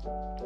Oh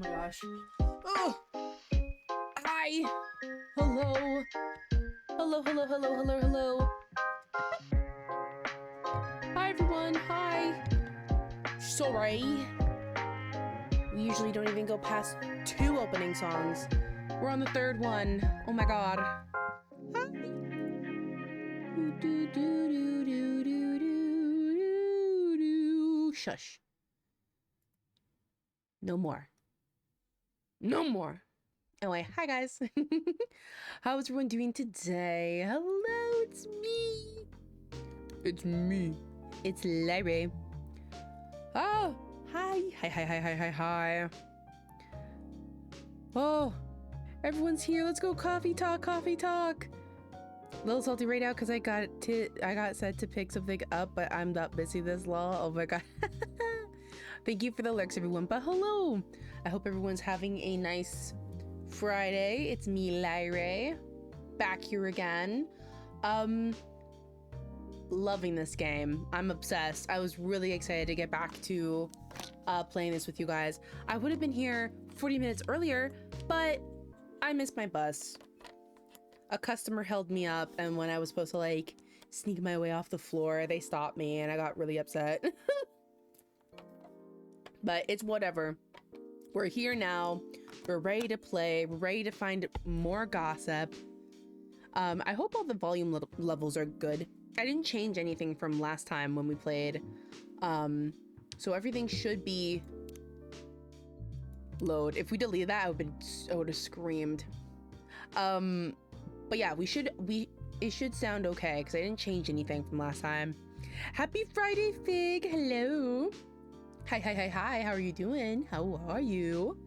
my gosh. Oh! Hi! Hello! Hello, hello, hello, hello, hello. Hi everyone, hi! Sorry. We usually don't even go past 2 opening songs. We're on the 3rd one. Oh my god. Hi! Shush. No more. No more. Anyway, hi guys. How's everyone doing today? Hello, it's me. It's me. It's Larry. Oh, hi. Hi. Oh, everyone's here. Let's go coffee talk. A little salty right now because I got set to pick something up, but I'm not busy this long. Oh my god. Thank you for the lurks, everyone. But hello. I hope everyone's having a nice Friday. It's me, Lyra, back here again. Loving this game. I'm obsessed. I was really excited to get back to playing this with you guys. I would have been here 40 minutes earlier, but I missed my bus. A customer held me up, and when I was supposed to like sneak my way off the floor, they stopped me and I got really upset. But it's whatever. We're here now. We're ready to play. We're ready to find more gossip. I hope all the volume levels are good. I didn't change anything from last time when we played. So everything should be low. If we deleted that, I would have screamed. But yeah, it should sound okay because I didn't change anything from last time. Happy Friday, Fig. Hello. Hi. How are you doing? How are you?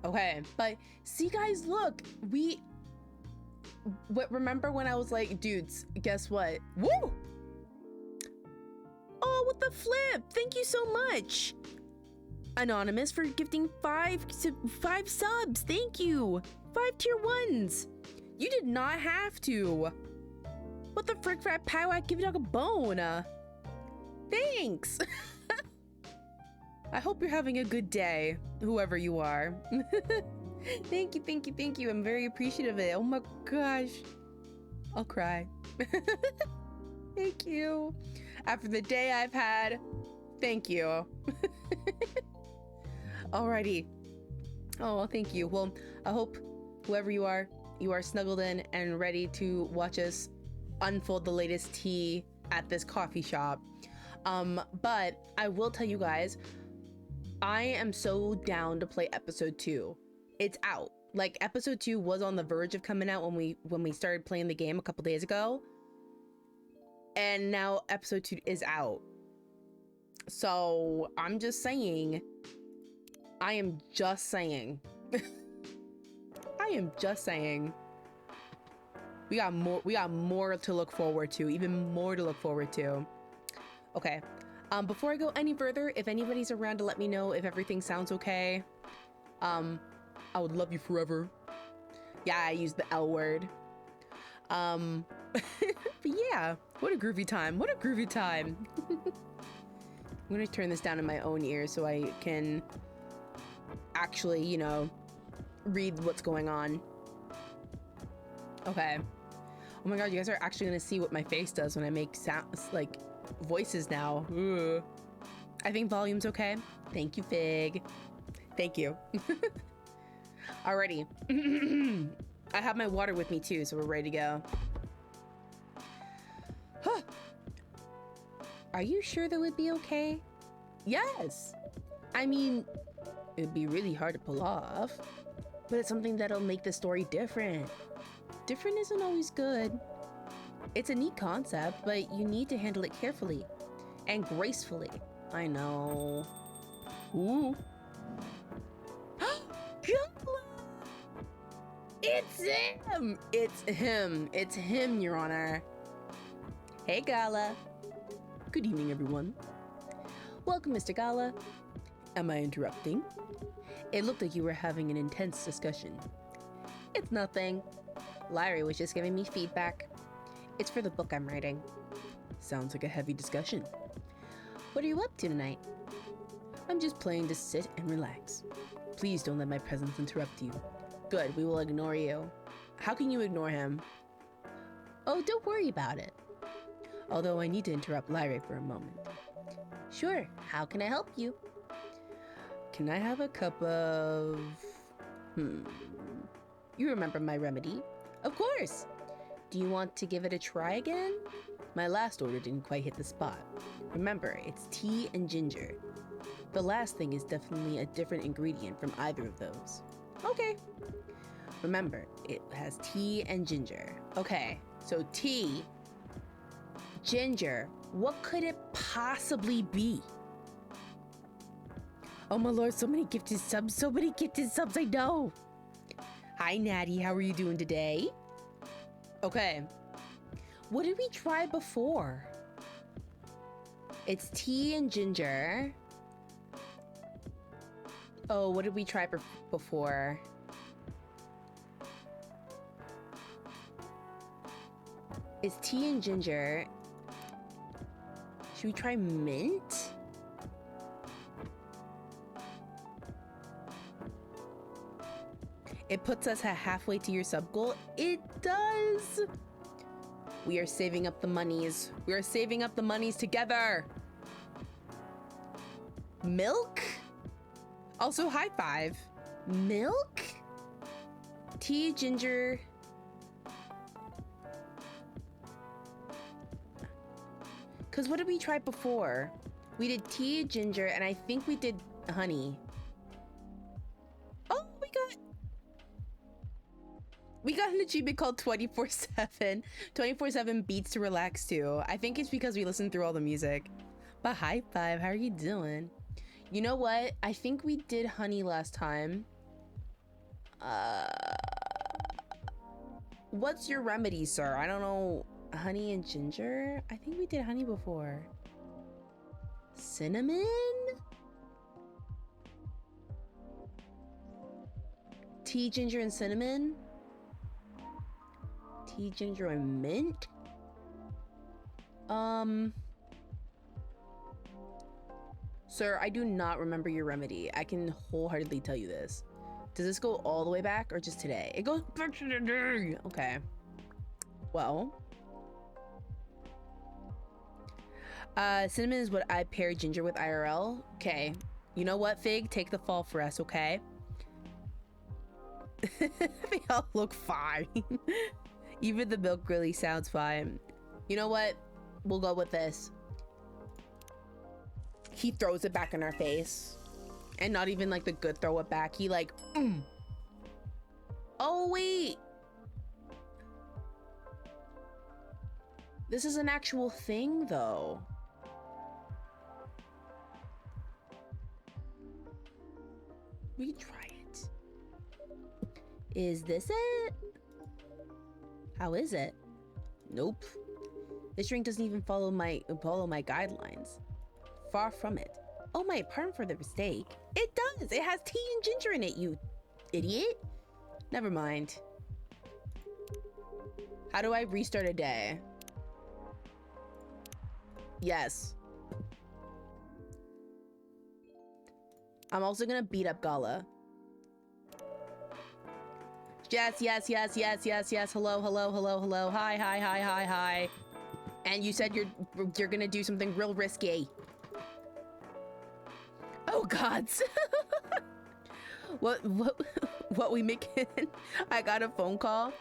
Okay, but see guys, look, remember when I was like, dudes, guess what? Woo! Oh, what the flip? Thank you so much. Anonymous for gifting 5 subs. Thank you. 5 tier 1s. You did not have to. What the frick, frat pow? I give you dog a bone. Thanks. I hope you're having a good day, whoever you are. Thank you. I'm very appreciative of it. Oh my gosh. I'll cry. Thank you. After the day I've had, thank you. Alrighty. Oh, thank you. Well, I hope whoever you are snuggled in and ready to watch us unfold the latest tea at this coffee shop. But I will tell you guys, I am so down to play episode 2. It's out. Like episode 2 was on the verge of coming out when we started playing the game a couple days ago. And now episode 2 is out. So I'm just saying. I am just saying. We got more to look forward to, even more to look forward to. Okay. Before I go any further, if anybody's around to let me know if everything sounds okay, I would love you forever. Yeah, I used the L word. But yeah, what a groovy time. I'm gonna turn this down in my own ear so I can actually, you know, read what's going on. Okay. Oh my god, you guys are actually gonna see what my face does when I make sounds, like voices now. Ugh. I think volume's okay. Thank you, Fig. Thank you. Alrighty. I have my water with me too, so we're ready to go. Huh. Are you sure that would be okay? Yes. I mean, it'd be really hard to pull off, but it's something that'll make the story different. different isn't always good. It's a neat concept, but you need to handle it carefully and gracefully. I know. Ooh. Gala! It's him! It's him. It's him, Your Honor. Hey, Gala. Good evening, everyone. Welcome, Mr. Gala. Am I interrupting? It looked like you were having an intense discussion. It's nothing. Larry was just giving me feedback. It's for the book I'm writing. Sounds like a heavy discussion. What are you up to tonight? I'm just playing to sit and relax. Please don't let my presence interrupt you. Good, we will ignore you. How can you ignore him? Oh, don't worry about it. Although I need to interrupt Larry for a moment. Sure, how can I help you? Can I have a cup of... You remember my remedy? Of course! Do you want to give it a try again? My last order didn't quite hit the spot. Remember, it's tea and ginger. The last thing is definitely a different ingredient from either of those. Okay. Remember, it has tea and ginger. Okay, so tea, ginger, what could it possibly be? Oh my lord, so many gifted subs, I know. Hi Natty, how are you doing today? Okay, what did we try before? It's tea and ginger. Oh, what did we try before? It's tea and ginger. Should we try mint? It puts us at halfway to your sub goal. It does. We are saving up the monies. We are saving up the monies together. Milk? Also, high five. Milk? Tea, ginger. Because what did we try before? We did tea, ginger, and I think we did honey. Oh, we got an achievement called 24/7. 24/7 beats to relax to. I think it's because we listened through all the music. But high five, how are you doing? You know what? I think we did honey last time. What's your remedy, sir? I don't know. Honey and ginger? I think we did honey before. Cinnamon? Tea, ginger, and cinnamon? Tea, ginger, and mint? Sir, I do not remember your remedy. I can wholeheartedly tell you this. Does this go all the way back or just today? It goes back to today. Okay. Well. Cinnamon is what I pair ginger with IRL. Okay. You know what, Fig? Take the fall for us, okay? They all look fine. Even the milk really sounds fine. You know what? We'll go with this. He throws it back in our face. And not even like the good throw it back. He like, Oh, wait. This is an actual thing, though. We can try it. Is this it? How is it? Nope. This drink doesn't even follow my guidelines. Far from it. Oh my, pardon for the mistake. It does. It has tea and ginger in it, you idiot. Never mind. How do I restart a day? Yes. I'm also gonna beat up Gala. Yes, yes, yes, yes, yes, yes. Hello, hello, hello, hello. Hi, hi, hi, hi, hi. And you said you're gonna do something real risky. Oh gods. what we making? I got a phone call.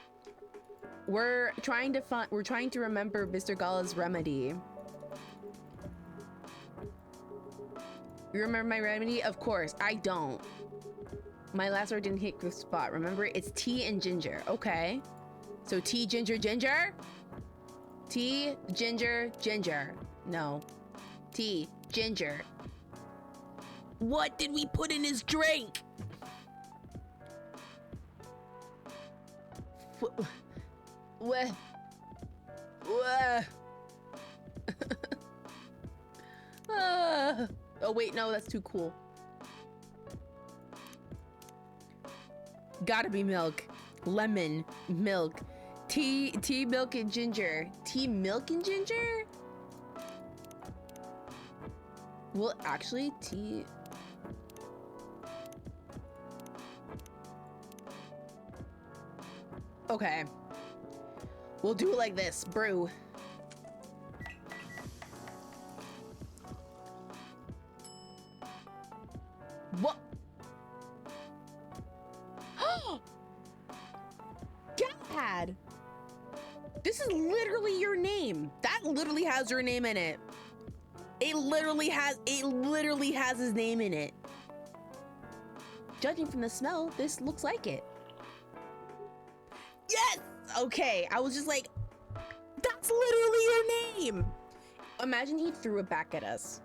We're trying to remember Mr. Gala's remedy. You remember my remedy? Of course, I don't. My last word didn't hit the spot. Remember, it's tea and ginger. Okay. So tea, ginger, ginger? Tea, ginger, ginger. No. Tea, ginger. What did we put in his drink? What? Oh wait, no, that's too cool. Gotta be milk. Lemon, milk. Tea, milk, and ginger. Tea, milk, and ginger? Well, actually, tea... Okay. We'll do it like this. Brew. What? Dad! This is literally your name. That literally has your name in it. It literally has his name in it. Judging from the smell, this looks like it. Yes! Okay, I was just like, that's literally your name. Imagine he threw it back at us.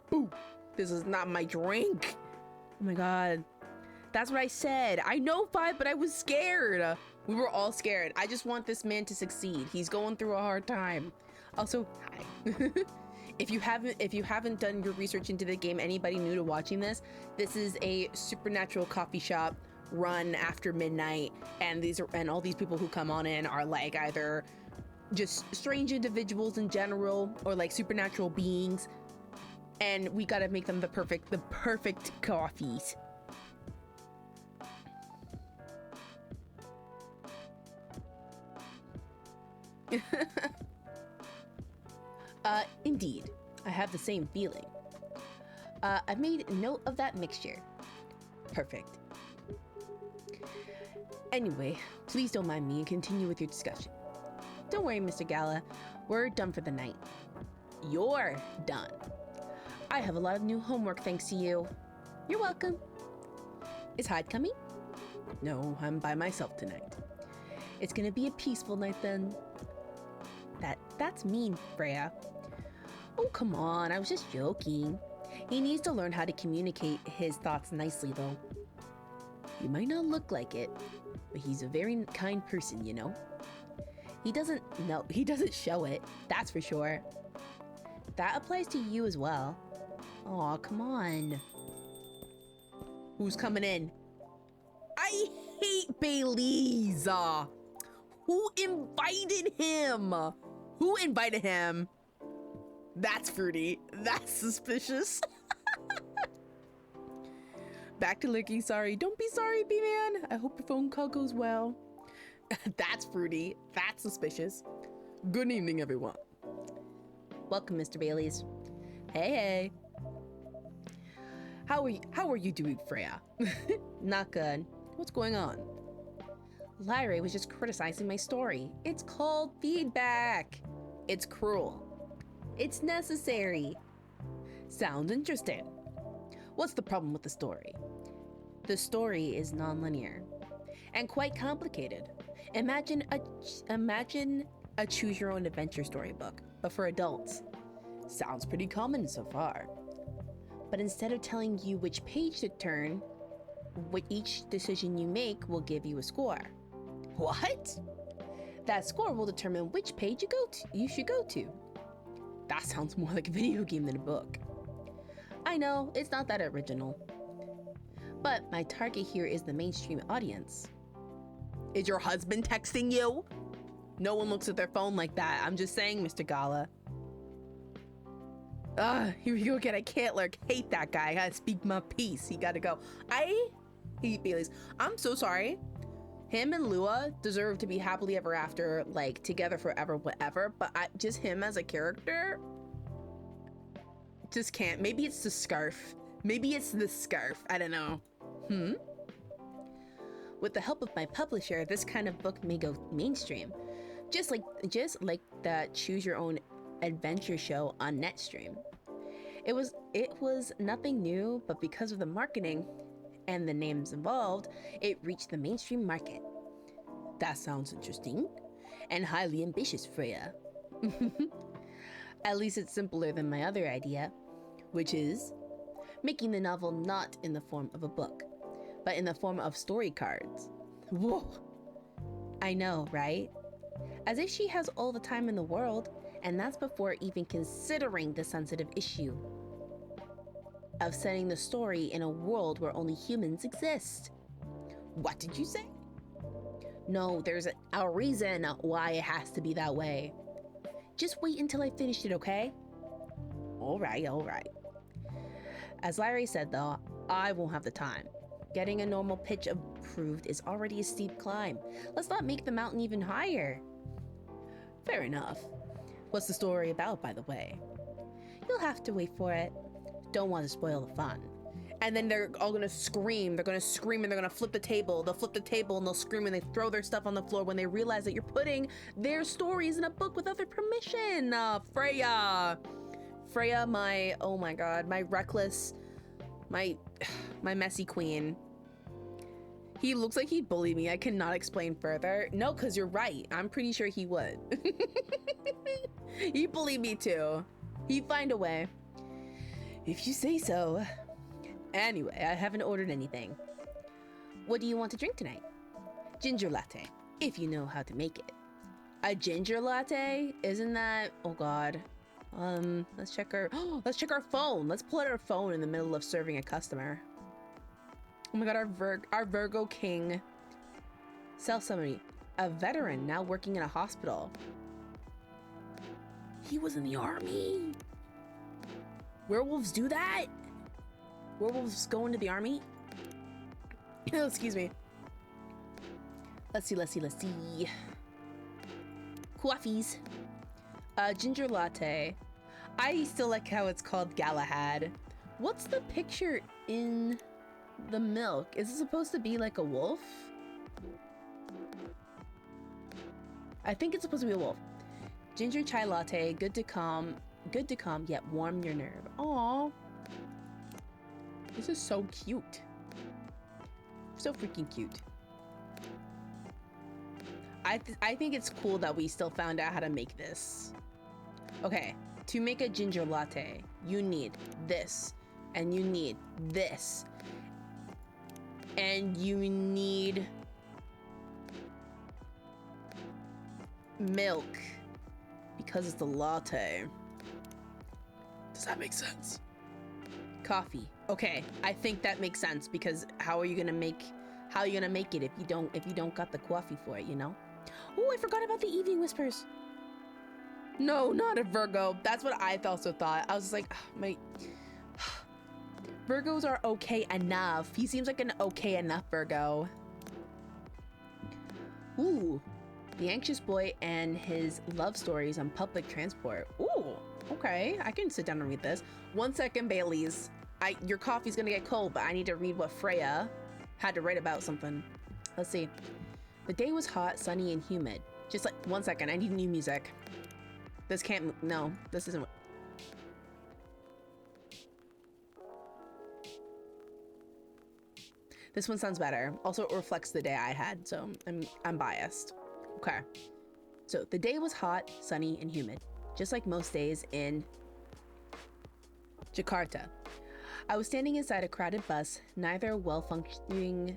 Boo, this is not my drink. Oh my God. That's what I said. I know 5, but I was scared. We were all scared. I just want this man to succeed. He's going through a hard time. Also, hi. If you haven't done your research into the game, anybody new to watching this, this is a supernatural coffee shop run after midnight, and all these people who come on in are like either just strange individuals in general or like supernatural beings, and we gotta make them the perfect coffees. Indeed, I have the same feeling. I've made note of that mixture. Perfect. Anyway, please don't mind me and continue with your discussion. Don't worry, Mr. Gala. We're done for the night. You're done. I have a lot of new homework thanks to you. You're welcome. Is Hyde coming? No, I'm by myself tonight. It's gonna be a peaceful night then. That's mean, Freya. Oh, come on, I was just joking. He needs to learn how to communicate his thoughts nicely, though. You might not look like it, but he's a very kind person, you know? He doesn't show it, that's for sure. That applies to you as well. Aw, come on. Who's coming in? I hate Bailey's. Who invited him? Who invited him? That's fruity. That's suspicious. Back to looking sorry. Don't be sorry, B-Man. I hope your phone call goes well. That's fruity. That's suspicious. Good evening, everyone. Welcome, Mr. Bailey's. Hey. How are you doing, Freya? Not good. What's going on? Lyra was just criticizing my story. It's called feedback. It's cruel. It's necessary. Sounds interesting. What's the problem with the story? The story is non-linear and quite complicated. Imagine a choose-your-own-adventure storybook, but for adults. Sounds pretty common so far. But instead of telling you which page to turn, each decision you make will give you a score. What? That score will determine which page you should go to. That sounds more like a video game than a book. I know, it's not that original. But my target here is the mainstream audience. Is your husband texting you? No one looks at their phone like that. I'm just saying, Mr. Gala. Here we go again. I can't hate that guy. I gotta speak my piece. He gotta go. I hate Bailey's. I'm so sorry. Him and Lua deserve to be happily ever after, like together forever, whatever. But just him as a character, just can't. Maybe it's the scarf. Maybe it's the scarf. I don't know. With the help of my publisher, this kind of book may go mainstream, just like that Choose Your Own Adventure show on Netstream. It was nothing new, but because of the marketing and the names involved, it reached the mainstream market. That sounds interesting. and highly ambitious, Freya. At least it's simpler than my other idea, which is making the novel not in the form of a book, but in the form of story cards. Whoa! I know, right? As if she has all the time in the world, and that's before even considering the sensitive issue of setting the story in a world where only humans exist. What did you say? No, there's a reason why it has to be that way. Just wait until I finish it, okay? All right. As Larry said, though, I won't have the time. Getting a normal pitch approved is already a steep climb. Let's not make the mountain even higher. Fair enough. What's the story about, by the way? You'll have to wait for it. Don't want to spoil the fun. And then they're all gonna scream. They're gonna scream and they're gonna flip the table. They'll flip the table and they'll scream and they throw their stuff on the floor when they realize that you're putting their stories in a book without their permission. Freya, my, oh my god, my reckless, my messy queen. He looks like he'd bully me. I cannot explain further. No, because you're right. I'm pretty sure he would. He'd bully me too. He'd find a way. If you say so. Anyway, I haven't ordered anything. What do you want to drink tonight? Ginger latte, if you know how to make it. A ginger latte? Isn't that, oh god. Let's check our phone. Let's pull out our phone in the middle of serving a customer. Oh my god, our Virgo king. Self-summary. A veteran now working in a hospital. He was in the army. Werewolves do that? Werewolves go into the army? Oh, excuse me. Let's see. Coffees. Ginger latte. I still like how it's called Galahad. What's the picture in the milk? Is it supposed to be like a wolf? I think it's supposed to be a wolf. Ginger chai latte, good to calm, yet warm your nerve. Aww. This is so cute. So freaking cute. I think it's cool that we still found out how to make this. Okay, to make a ginger latte, you need this, and you need this, and you need milk because it's a latte. Does that make sense? Coffee. Okay, I think that makes sense because how are you gonna make it if you don't got the coffee for it, you know? Oh, I forgot about the evening whispers. No, not a Virgo. That's what I also thought. I was just like, my Virgos are okay enough. He seems like an okay enough Virgo. Ooh, the anxious boy and his love stories on public transport. Ooh, okay, I can sit down and read this. 1 second, Bailey's. Your coffee's gonna get cold, but I need to read what Freya had to write about something. Let's see. The day was hot, sunny, and humid. Just like 1 second, I need new music. This can't, no, this isn't. This one sounds better. Also, it reflects the day I had, so I'm biased. Okay. So the day was hot, sunny, and humid, just like most days in Jakarta. I was standing inside a crowded bus, neither well-functioning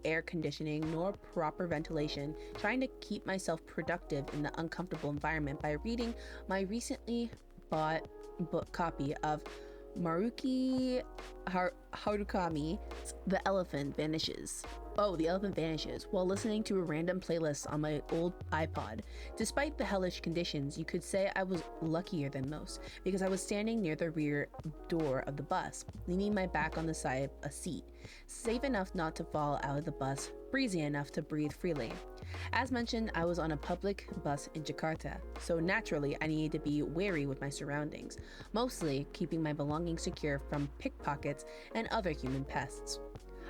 air conditioning nor proper ventilation, trying to keep myself productive in the uncomfortable environment by reading my recently bought book copy of Maruki Harukami's The Elephant Vanishes. Oh, The Elephant Vanishes, while listening to a random playlist on my old iPod. Despite the hellish conditions, you could say I was luckier than most, because I was standing near the rear door of the bus, leaning my back on the side of a seat, safe enough not to fall out of the bus, breezy enough to breathe freely. As mentioned, I was on a public bus in Jakarta, so naturally I needed to be wary with my surroundings, mostly keeping my belongings secure from pickpockets and other human pests.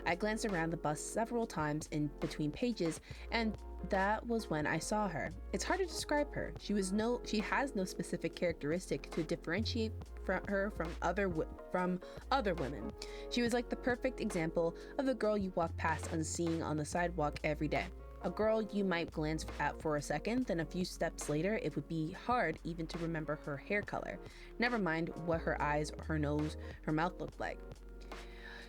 I glanced around the bus several times in between pages, and that was when I saw her. It's hard to describe her. She has no specific characteristic to differentiate her from other women. She was like the perfect example of the girl you walk past unseen on the sidewalk every day. A girl you might glance at for a second, then a few steps later, it would be hard even to remember her hair color. Never mind what her eyes, her nose, her mouth looked like.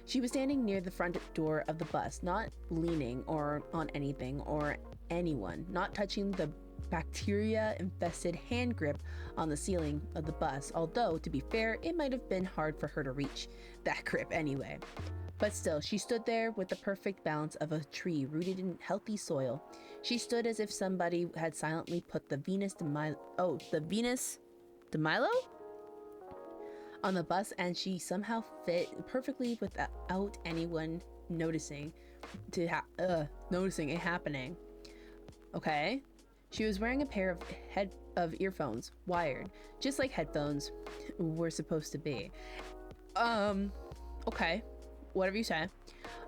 She was standing near the front door of the bus, not leaning or on anything or anyone, not touching the bacteria-infested hand grip on the ceiling of the bus, although, to be fair, it might have been hard for her to reach that grip anyway. But still, she stood there with the perfect balance of a tree rooted in healthy soil. She stood as if somebody had silently put the Venus de Milo on the bus, and she somehow fit perfectly without anyone noticing it happening. Okay. She was wearing a pair of earphones, wired, just like headphones were supposed to be. Okay. Whatever you say.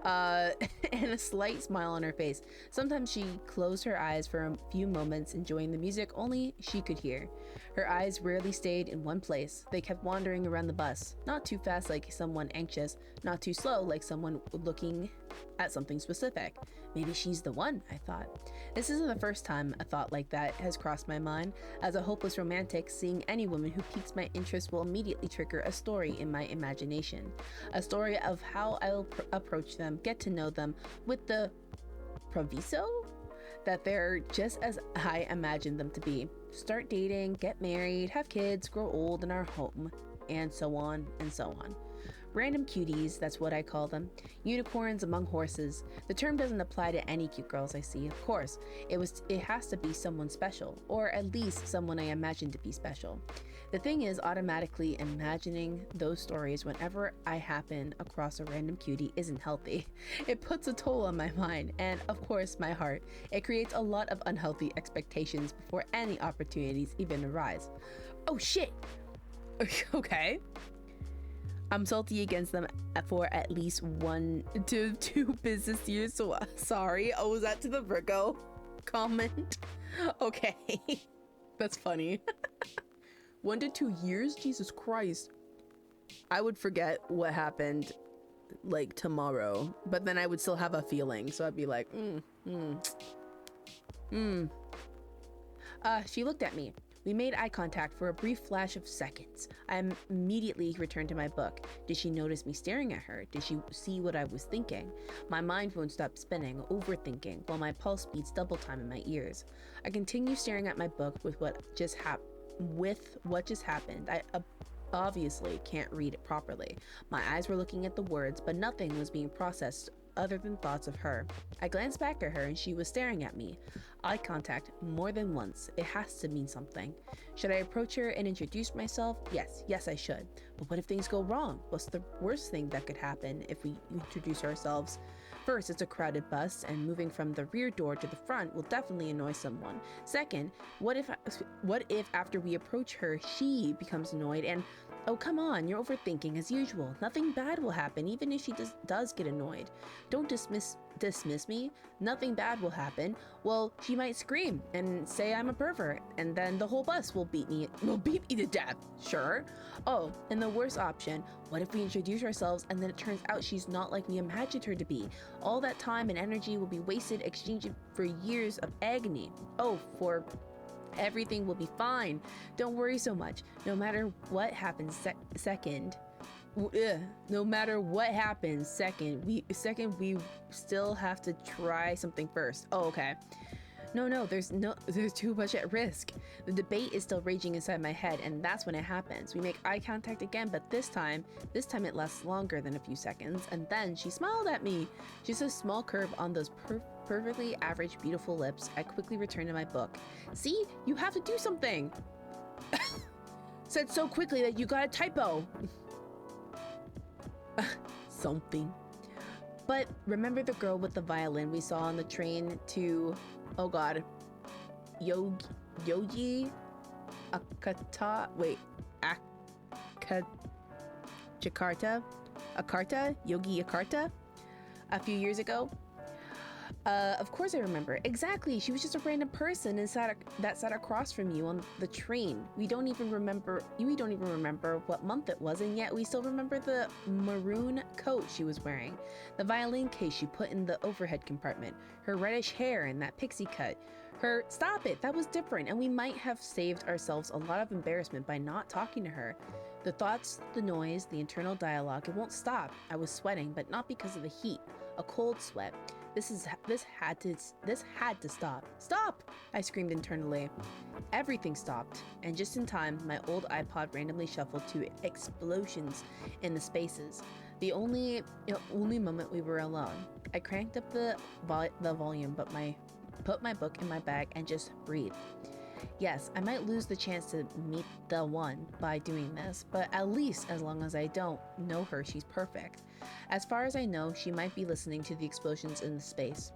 And a slight smile on her face. Sometimes she closed her eyes for a few moments, enjoying the music only she could hear. Her eyes rarely stayed in one place. They kept wandering around the bus, not too fast like someone anxious, not too slow like someone looking at something specific. Maybe she's the one, I thought. This isn't the first time a thought like that has crossed my mind. As a hopeless romantic, seeing any woman who piques my interest will immediately trigger a story in my imagination. A story of how I'll approach them, get to know them, with the proviso that they're just as I imagined them to be. Start dating, get married, have kids, grow old in our home, and so on and so on. Random cuties, that's what I call them. Unicorns among horses. The term doesn't apply to any cute girls I see, of course. It has to be someone special, or at least someone I imagine to be special. The thing is, automatically imagining those stories whenever I happen across a random cutie isn't healthy. It puts a toll on my mind and, of course, my heart. It creates a lot of unhealthy expectations before any opportunities even arise. Oh shit! Okay. I'm salty against them for at least 1 to 2 business years, so sorry. Oh, was that to the Virgo comment? Okay. That's funny. 1 to 2 years? Jesus Christ. I would forget what happened like tomorrow, but then I would still have a feeling, so I'd be like, She looked at me. We made eye contact for a brief flash of seconds. I immediately returned to my book. Did she notice me staring at her? Did she see what I was thinking? My mind won't stop spinning, overthinking, while my pulse beats double time in my ears. I continue staring at my book with what just happened. I obviously can't read it properly. My eyes were looking at the words, but nothing was being processed other than thoughts of her. I glanced back at her and she was staring at me. Eye contact more than once. It has to mean something. Should I approach her and introduce myself? Yes, I should. But what if things go wrong? What's the worst thing that could happen if we introduce ourselves? First, it's a crowded bus, and moving from the rear door to the front will definitely annoy someone. Second, what if after we approach her, she becomes annoyed and, oh, come on, you're overthinking as usual. Nothing bad will happen, even if she does get annoyed. Don't dismiss me. Nothing bad will happen. Well, she might scream and say I'm a pervert, and then the whole bus will beat me to death. Sure. Oh, and the worst option, what if we introduce ourselves and then it turns out she's not like we imagined her to be? All that time and energy will be wasted exchanging for years of agony. Everything will be fine. Don't worry so much. No matter what happens we still have to try something first. Oh, okay. No, there's too much at risk. The debate is still raging inside my head, and that's when it happens. We make eye contact again, but this time it lasts longer than a few seconds, and then she smiled at me. Just a small curve on those perfectly average, beautiful lips. I quickly returned to my book. See, you have to do something. Said so quickly that you got a typo. Something. But remember the girl with the violin we saw on the train to, oh god, Yogi Akata, wait, Jakarta? Yogi Jakarta? A few years ago? Of course I remember. Exactly. She was just a random person and that sat across from you on the train. We don't even remember what month it was, and yet we still remember the maroon coat she was wearing, the violin case she put in the overhead compartment, her reddish hair and that pixie cut. Stop it, that was different, and we might have saved ourselves a lot of embarrassment by not talking to her. The thoughts, the noise, the internal dialogue, it won't stop. I was sweating, but not because of the heat. A cold sweat. This had to stop. Stop! I screamed internally. Everything stopped, and just in time, my old iPod randomly shuffled to explosions in the spaces. The only moment we were alone. I cranked up the volume, but put my book in my bag and just breathed. Yes, I might lose the chance to meet the one by doing this, but at least as long as I don't know her, she's perfect. As far as I know, she might be listening to the explosions in the space.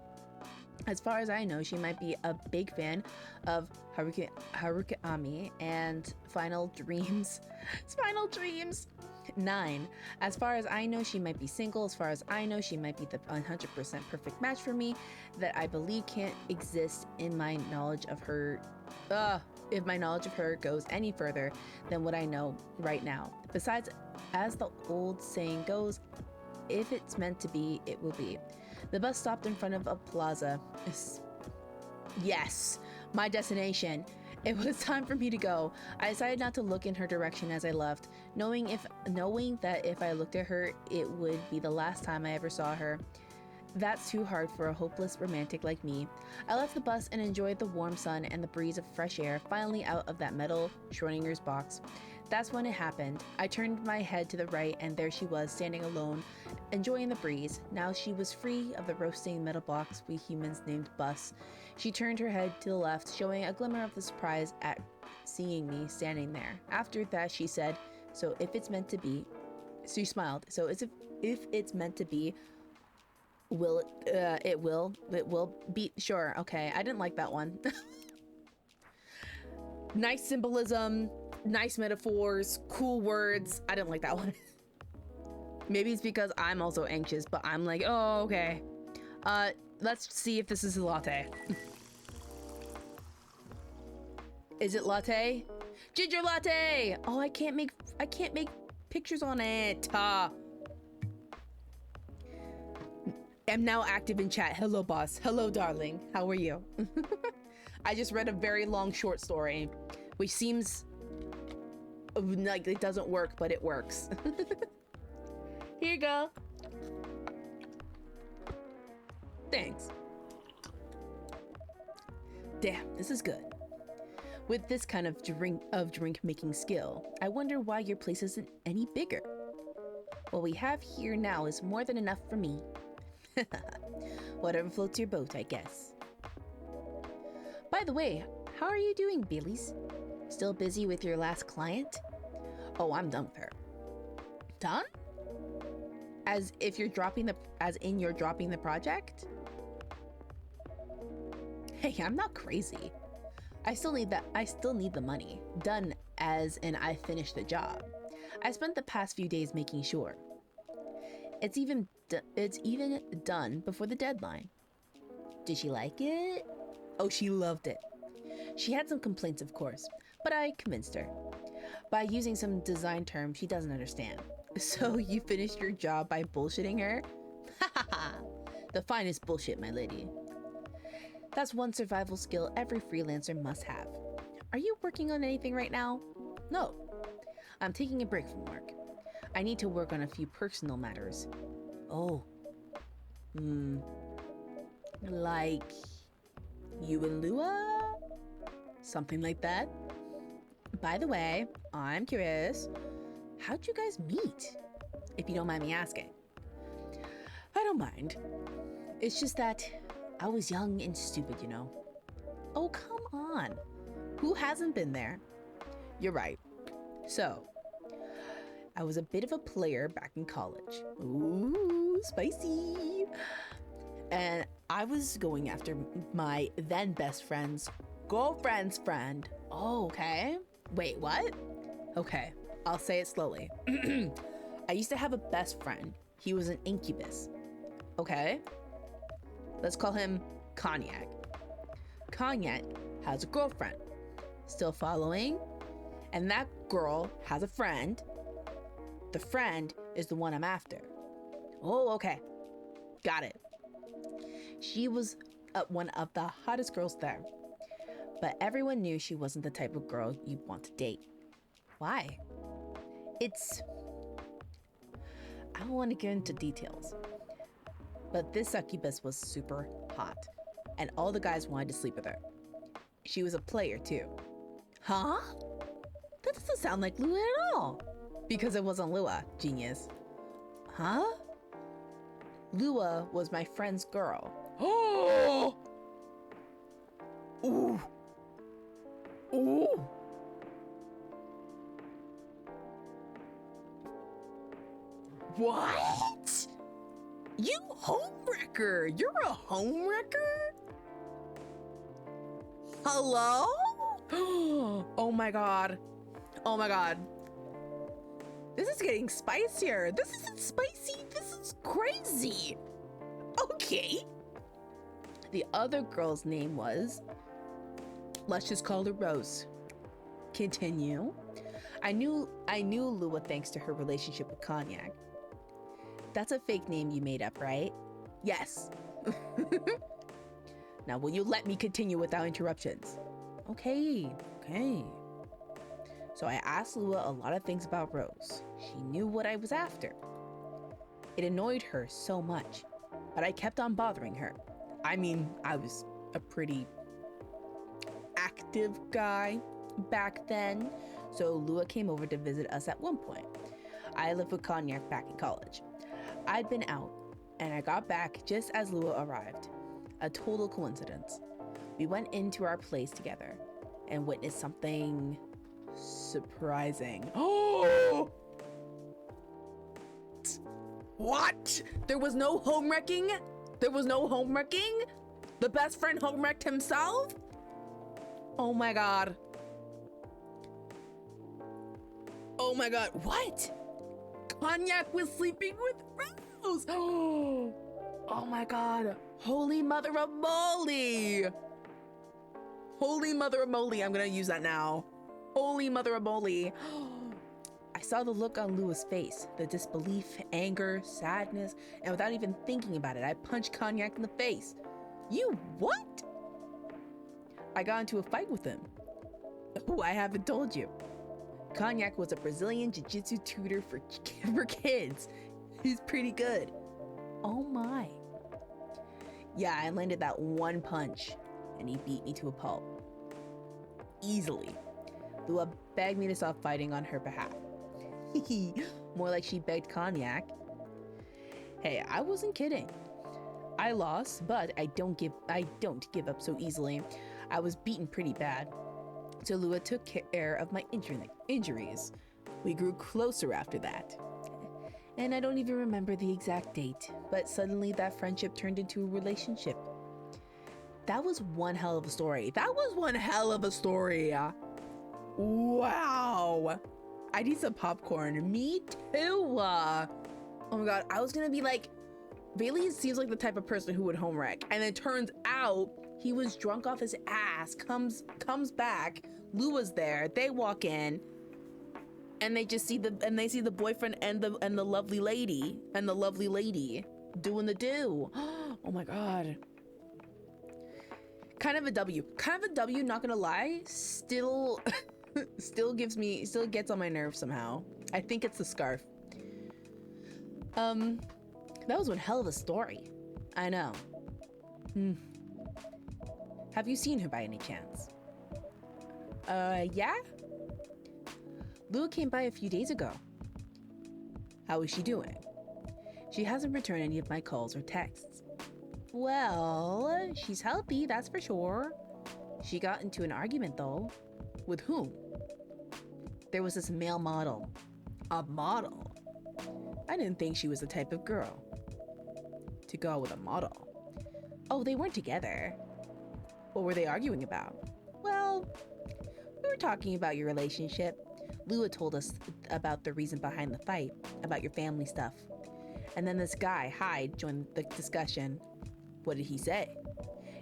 As far as I know, she might be a big fan of Harukami and Final Dreams. Final Dreams! 9. As far as I know, she might be single. As far as I know, she might be the 100% perfect match for me that I believe can't exist in my knowledge of her. If my knowledge of her goes any further than what I know right now. Besides, as the old saying goes, if it's meant to be, it will be. The bus stopped in front of a plaza. Yes, my destination. It was time for me to go. I decided not to look in her direction as I left, knowing that if I looked at her, it would be the last time I ever saw her. That's too hard for a hopeless romantic like me. I left the bus and enjoyed the warm sun and the breeze of fresh air, finally out of that metal Schrodinger's box. That's when it happened. I turned my head to the right, and there she was, standing alone, enjoying the breeze. Now she was free of the roasting metal box we humans named bus. She turned her head to the left, showing a glimmer of the surprise at seeing me standing there. After that, she said, "So if it's meant to be," she smiled. "So if it's meant to be, it will be, sure, okay." I didn't like that one. Nice symbolism, nice metaphors, cool words. I didn't like that one. Maybe it's because I'm also anxious, but I'm like, oh, okay. Let's see if this is a latte. Is it latte? Ginger latte! Oh, I can't make pictures on it. I'm now active in chat. Hello, boss. Hello, darling. How are you? I just read a very long short story, which seems like it doesn't work, but it works. Here you go. Thanks. Damn, this is good. With this kind of drink making skill, I wonder why your place isn't any bigger. What we have here now is more than enough for me. Whatever floats your boat, I guess. By the way, how are you doing, Baileys? Still busy with your last client? Oh, I'm done with her. Done? As in you're dropping the project? Hey, I'm not crazy. I still need the money. Done as in I finished the job. I spent the past few days making sure. It's even done before the deadline. Did she like it? Oh, she loved it. She had some complaints, of course, but I convinced her. By using some design term she doesn't understand. So you finished your job by bullshitting her? Ha ha ha! The finest bullshit, my lady. That's one survival skill every freelancer must have. Are you working on anything right now? No. I'm taking a break from work. I need to work on a few personal matters. Oh. Like you and Lua? Something like that? By the way, I'm curious, how'd you guys meet? If you don't mind me asking. I don't mind. It's just that I was young and stupid, you know. Oh, come on. Who hasn't been there? You're right. So, I was a bit of a player back in college. Ooh, spicy. And I was going after my then best friend's girlfriend's friend. Oh, okay. Wait, what? Okay, I'll say it slowly. I used to have a best friend. He was an incubus. Okay. Let's call him Cognac. Cognac has a girlfriend. Still following? And that girl has a friend. The friend is the one I'm after. Oh, okay. Got it. She was one of the hottest girls there. But everyone knew she wasn't the type of girl you'd want to date. Why? I don't want to get into details. But this succubus was super hot. And all the guys wanted to sleep with her. She was a player too. Huh? That doesn't sound like Lua at all. Because it wasn't Lua, genius. Huh? Lua was my friend's girl. Oh! Ooh. Ooh. What? You homewrecker! You're a homewrecker? Hello? Oh my god. Oh my god. This is getting spicier. This isn't spicy. This is crazy. Okay. The other girl's name was... Let's just call her Rose. Continue. I knew Lua thanks to her relationship with Cognac. That's a fake name you made up, right? Yes. Now, will you let me continue without interruptions? Okay. So I asked Lua a lot of things about Rose. She knew what I was after. It annoyed her so much, but I kept on bothering her. I mean, I was a pretty active guy back then, so Lua came over to visit us at one point. I lived with Cognac back in college. I'd been out, and I got back just as Lua arrived. A total coincidence. We went into our place together and witnessed something surprising. Oh! What? There was no homewrecking? There was no homewrecking? The best friend homewrecked himself? Oh my god. Oh my god. What? Cognac was sleeping with Rose. Oh my god. Holy mother of moly. Holy mother of moly. I'm gonna use that now. Holy mother of moly. I saw the look on Lua's face, the disbelief, anger, sadness, and without even thinking about it, I punched Cognac in the face. You what? I got into a fight with him. Oh, I haven't told you. Cognac was a Brazilian jiu-jitsu tutor for kids. He's pretty good. Oh my. Yeah, I landed that one punch, and he beat me to a pulp. Easily. Lua begged me to stop fighting on her behalf. More like she begged Cognac. Hey, I wasn't kidding. I lost, but I don't give up so easily. I was beaten pretty bad. So Lua took care of my injuries. We grew closer after that. And I don't even remember the exact date, but suddenly that friendship turned into a relationship. That was one hell of a story. Wow. I need some popcorn. Me too. Oh my god, I was gonna be like, Bailey seems like the type of person who would homewreck, and it turns out he was drunk off his ass, comes back, Lua's there, they walk in, and they just see the boyfriend and the lovely lady doing the do. Oh my god. Kind of a W, not gonna lie. Still gets on my nerves somehow. I think it's the scarf. That was one hell of a story. I know. Have you seen her by any chance? Yeah? Lua came by a few days ago. How is she doing? She hasn't returned any of my calls or texts. Well, she's healthy, that's for sure. She got into an argument though. With whom? There was this male model. A model? I didn't think she was the type of girl to go with a model. Oh, they weren't together. What were they arguing about? Well, we were talking about your relationship. Lua told us about the reason behind the fight, about your family stuff. And then this guy, Hyde, joined the discussion. What did he say?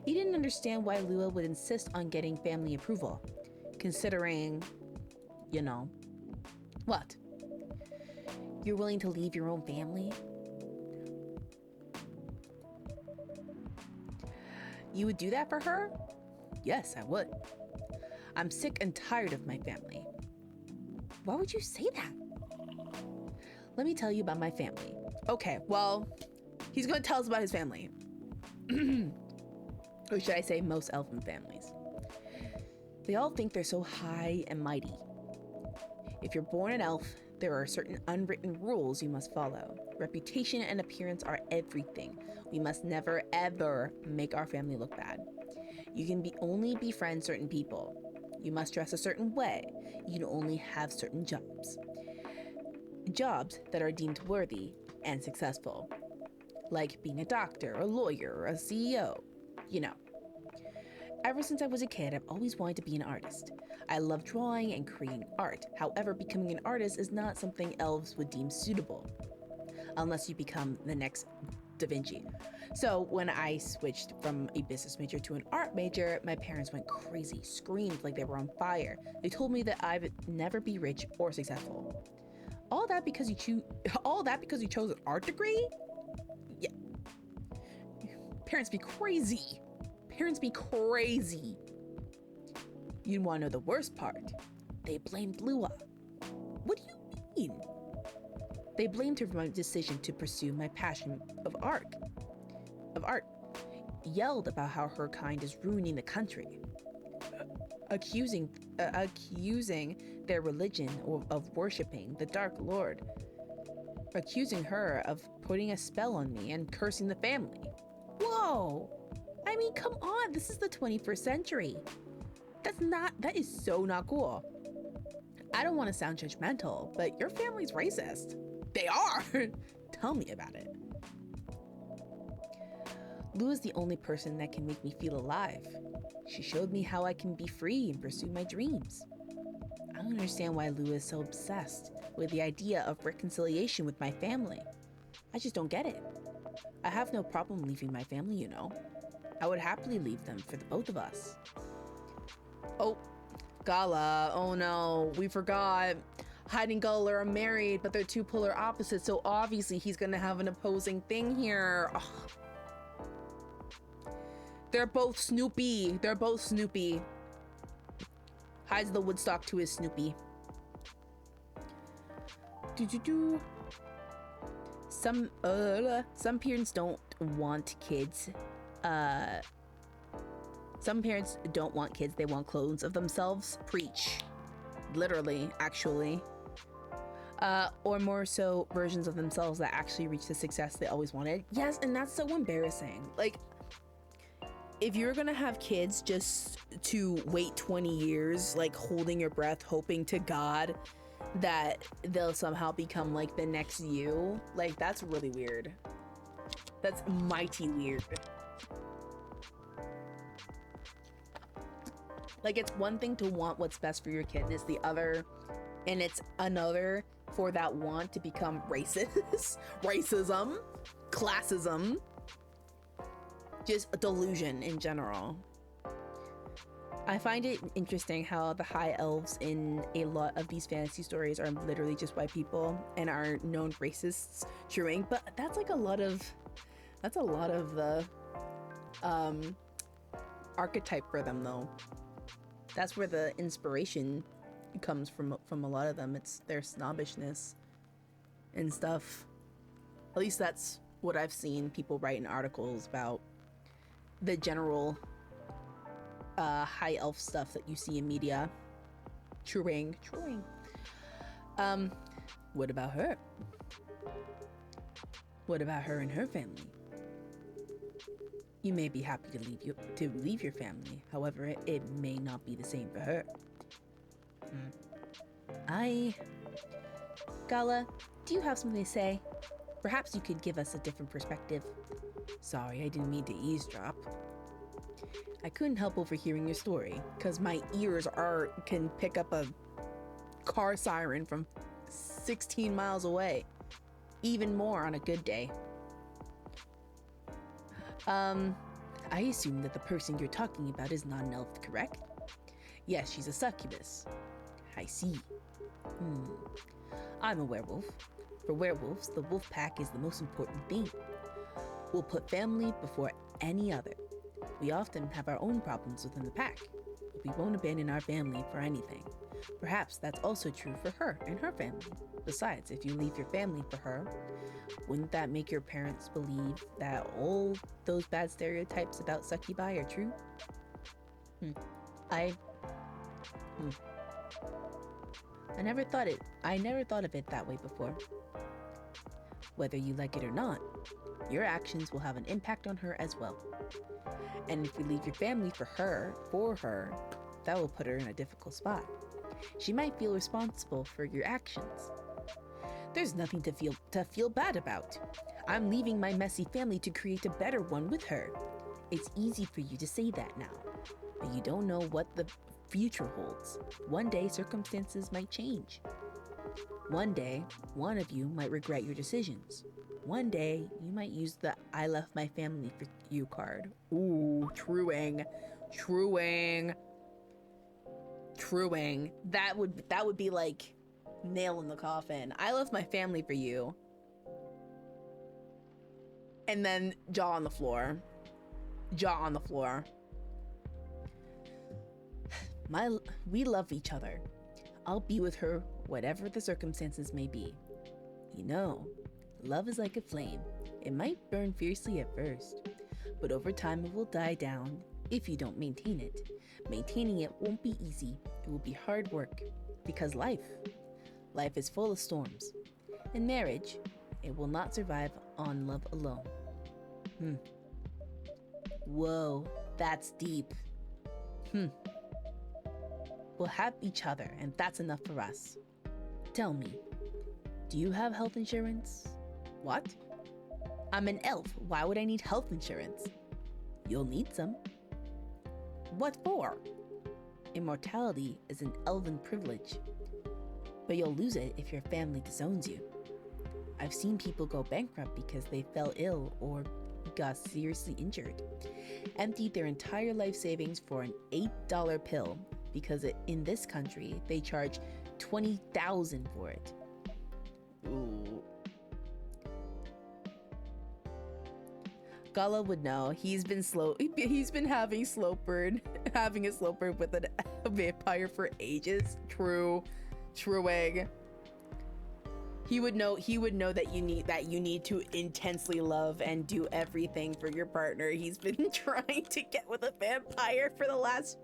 He didn't understand why Lua would insist on getting family approval, considering, you know, what? You're willing to leave your own family? You would do that for her? Yes, I would. I'm sick and tired of my family. Why would you say that? Let me tell you about my family. Okay, well, he's going to tell us about his family. Or should I say most elfin families. They all think they're so high and mighty. If you're born an elf, there are certain unwritten rules you must follow. Reputation and appearance are everything. We must never, ever make our family look bad. You can only befriend certain people. You must dress a certain way. You can only have certain jobs. Jobs that are deemed worthy and successful. Like being a doctor, a lawyer, or a CEO. You know. Ever since I was a kid, I've always wanted to be an artist. I love drawing and creating art. However, becoming an artist is not something elves would deem suitable. Unless you become the next Da Vinci. So when I switched from a business major to an art major, my parents went crazy, screamed like they were on fire. They told me that I would never be rich or successful. All that because you chose an art degree? Yeah. Parents be crazy. Parents be crazy. You want to know the worst part? They blamed Lua. What do you mean? They blamed her for my decision to pursue my passion of art. Yelled about how her kind is ruining the country. Accusing their religion of worshiping the Dark Lord. Accusing her of putting a spell on me and cursing the family. Whoa! I mean, come on, this is the 21st century. That is so not cool. I don't want to sound judgmental, but your family's racist. They are! Tell me about it. Lua's the only person that can make me feel alive. She showed me how I can be free and pursue my dreams. I don't understand why Lua is so obsessed with the idea of reconciliation with my family. I just don't get it. I have no problem leaving my family, you know. I would happily leave them for the both of us. Oh, Gala. Oh no, we forgot. Hyde and Gala are married, but they're two polar opposites, so obviously he's gonna have an opposing thing here. Ugh. They're both Snoopy. Hyde's the Woodstock to his Snoopy. Some parents don't want kids. Some parents don't want kids. They want clones of themselves. Preach. Literally, actually. Or more so, versions of themselves that actually reach the success they always wanted. Yes, and that's so embarrassing. Like, if you're gonna have kids just to wait 20 years, like holding your breath, hoping to God that they'll somehow become like the next you, like that's really weird. That's mighty weird. Like, it's one thing to want what's best for your kid, and it's another for that want to become racist, racism, classism, just a delusion in general. I find it interesting how the high elves in a lot of these fantasy stories are literally just white people and are known racists, truing, but that's a lot of the archetype for them though. That's where the inspiration comes from a lot of them. It's their snobbishness and stuff. At least that's what I've seen people write in articles about the general high elf stuff that you see in media. Truing. What about her? What about her and her family? You may be happy to leave your family. However, it may not be the same for her. Gala, do you have something to say? Perhaps you could give us a different perspective. Sorry, I didn't mean to eavesdrop. I couldn't help overhearing your story, because my ears can pick up a car siren from 16 miles away. Even more on a good day. Um, I assume that the person you're talking about is not an elf, correct? Yes, she's a succubus. I see. I'm a werewolf. For werewolves, the wolf pack is the most important thing. We'll put family before any other. We often have our own problems within the pack, but we won't abandon our family for anything. Perhaps that's also true for her and her family. Besides, if you leave your family for her, wouldn't that make your parents believe that all those bad stereotypes about succubi are true? I never thought of it that way before. Whether you like it or not, your actions will have an impact on her as well. And if you leave your family for her, that will put her in a difficult spot. She might feel responsible for your actions. There's nothing to feel bad about. I'm leaving my messy family to create a better one with her. It's easy for you to say that now, but you don't know what the future holds. One day, circumstances might change. One day, one of you might regret your decisions. One day, you might use the I left my family for you card. Ooh, truing. That would be like nail in the coffin. I left my family for you. And then jaw on the floor. We love each other. I'll be with her whatever the circumstances may be. You know, love is like a flame. It might burn fiercely at first, but over time it will die down if you don't maintain it. Maintaining it won't be easy. It will be hard work because life is full of storms. In marriage, it will not survive on love alone. Whoa, that's deep. We'll have each other, and that's enough for us. Tell me, do you have health insurance? What? I'm an elf. Why would I need health insurance? You'll need some. What for? Immortality is an elven privilege, but you'll lose it if your family disowns you. I've seen people go bankrupt because they fell ill or got seriously injured, emptied their entire life savings for an $8 pill because in this country they charge $20,000 for it. Ooh. Gala would know. He's been having a slow burn with a vampire for ages. True egg. He would know that you need to intensely love and do everything for your partner. He's been trying to get with a vampire for the last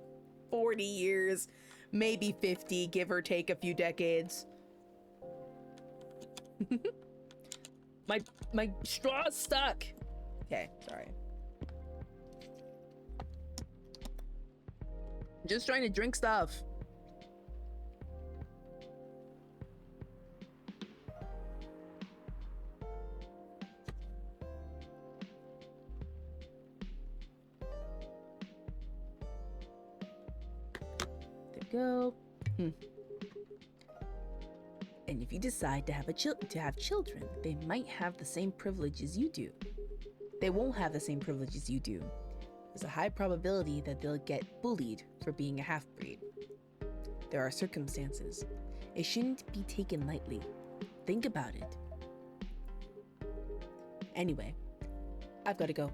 40 years, maybe 50, give or take a few decades. my straw's stuck. Okay, sorry. Just trying to drink stuff. There we go. And if you decide to have children, they might have the same privileges you do. They won't have the same privileges you do. There's a high probability that they'll get bullied for being a half-breed. There are circumstances. It shouldn't be taken lightly. Think about it. Anyway, I've got to go.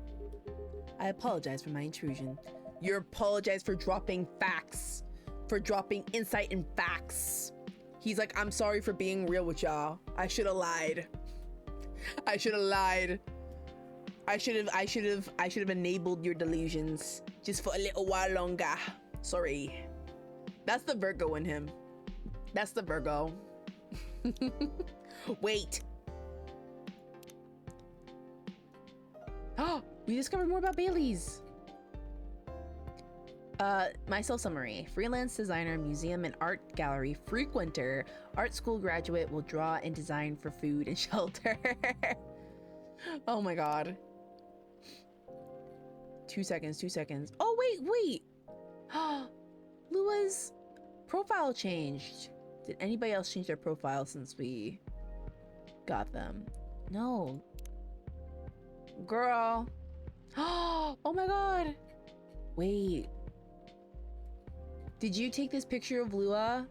I apologize for my intrusion. You apologize for dropping facts. For dropping insight and facts. He's like, I'm sorry for being real with y'all. I should have lied. I should have enabled your delusions just for a little while longer. Sorry. That's the Virgo in him. That's the Virgo. Wait. Oh, we discovered more about Bailey's. Myself summary. Freelance designer, museum and art gallery frequenter, art school graduate, will draw and design for food and shelter. Oh my god. 2 seconds. Oh, wait. Lua's profile changed. Did anybody else change their profile since we got them? No. Girl, Oh my god. Wait. Did you take this picture of Lua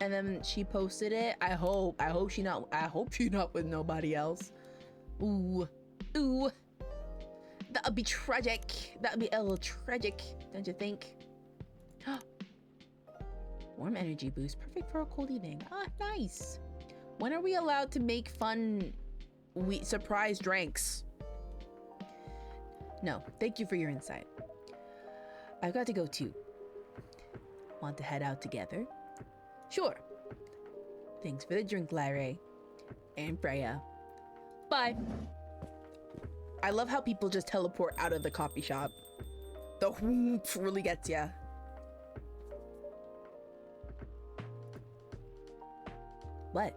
and then she posted it? I hope she not with nobody else. Ooh. Ooh. That would be tragic. That would be a little tragic, don't you think? Warm energy boost, perfect for a cold evening. Ah, nice. When are we allowed to make fun surprise drinks? No, thank you for your insight. I've got to go too. Want to head out together? Sure. Thanks for the drink, Lyra. And Freya. Bye. I love how people just teleport out of the coffee shop. The whoop really gets ya. What?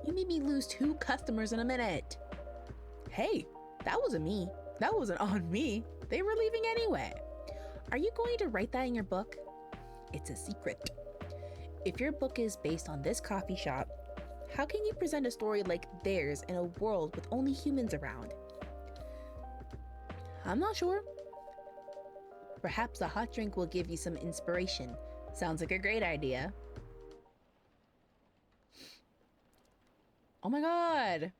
You made me lose 2 customers in a minute. Hey, that wasn't me. That wasn't on me. They were leaving anyway. Are you going to write that in your book? It's a secret. If your book is based on this coffee shop, how can you present a story like theirs in a world with only humans around? I'm not sure. Perhaps a hot drink will give you some inspiration. Sounds like a great idea. Oh my god.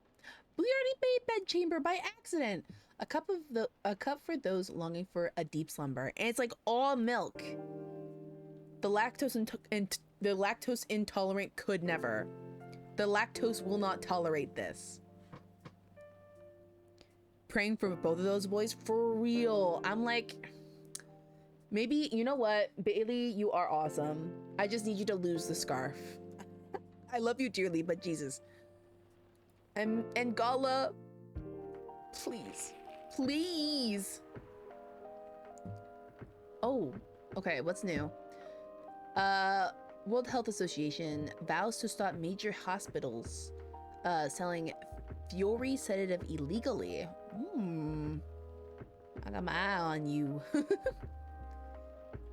We already made bedchamber by accident. A cup for those longing for a deep slumber, and it's like all milk. The lactose intolerant could never. The lactose will not tolerate this. Praying for both of those boys for real. I'm like, maybe, you know what, Bailey, you are awesome. I just need you to lose the scarf. I love you dearly, but Jesus. And Gala, please. Please. Oh, okay, what's new? World Health Association vows to stop major hospitals selling Fiori sedative illegally. I got my eye on you.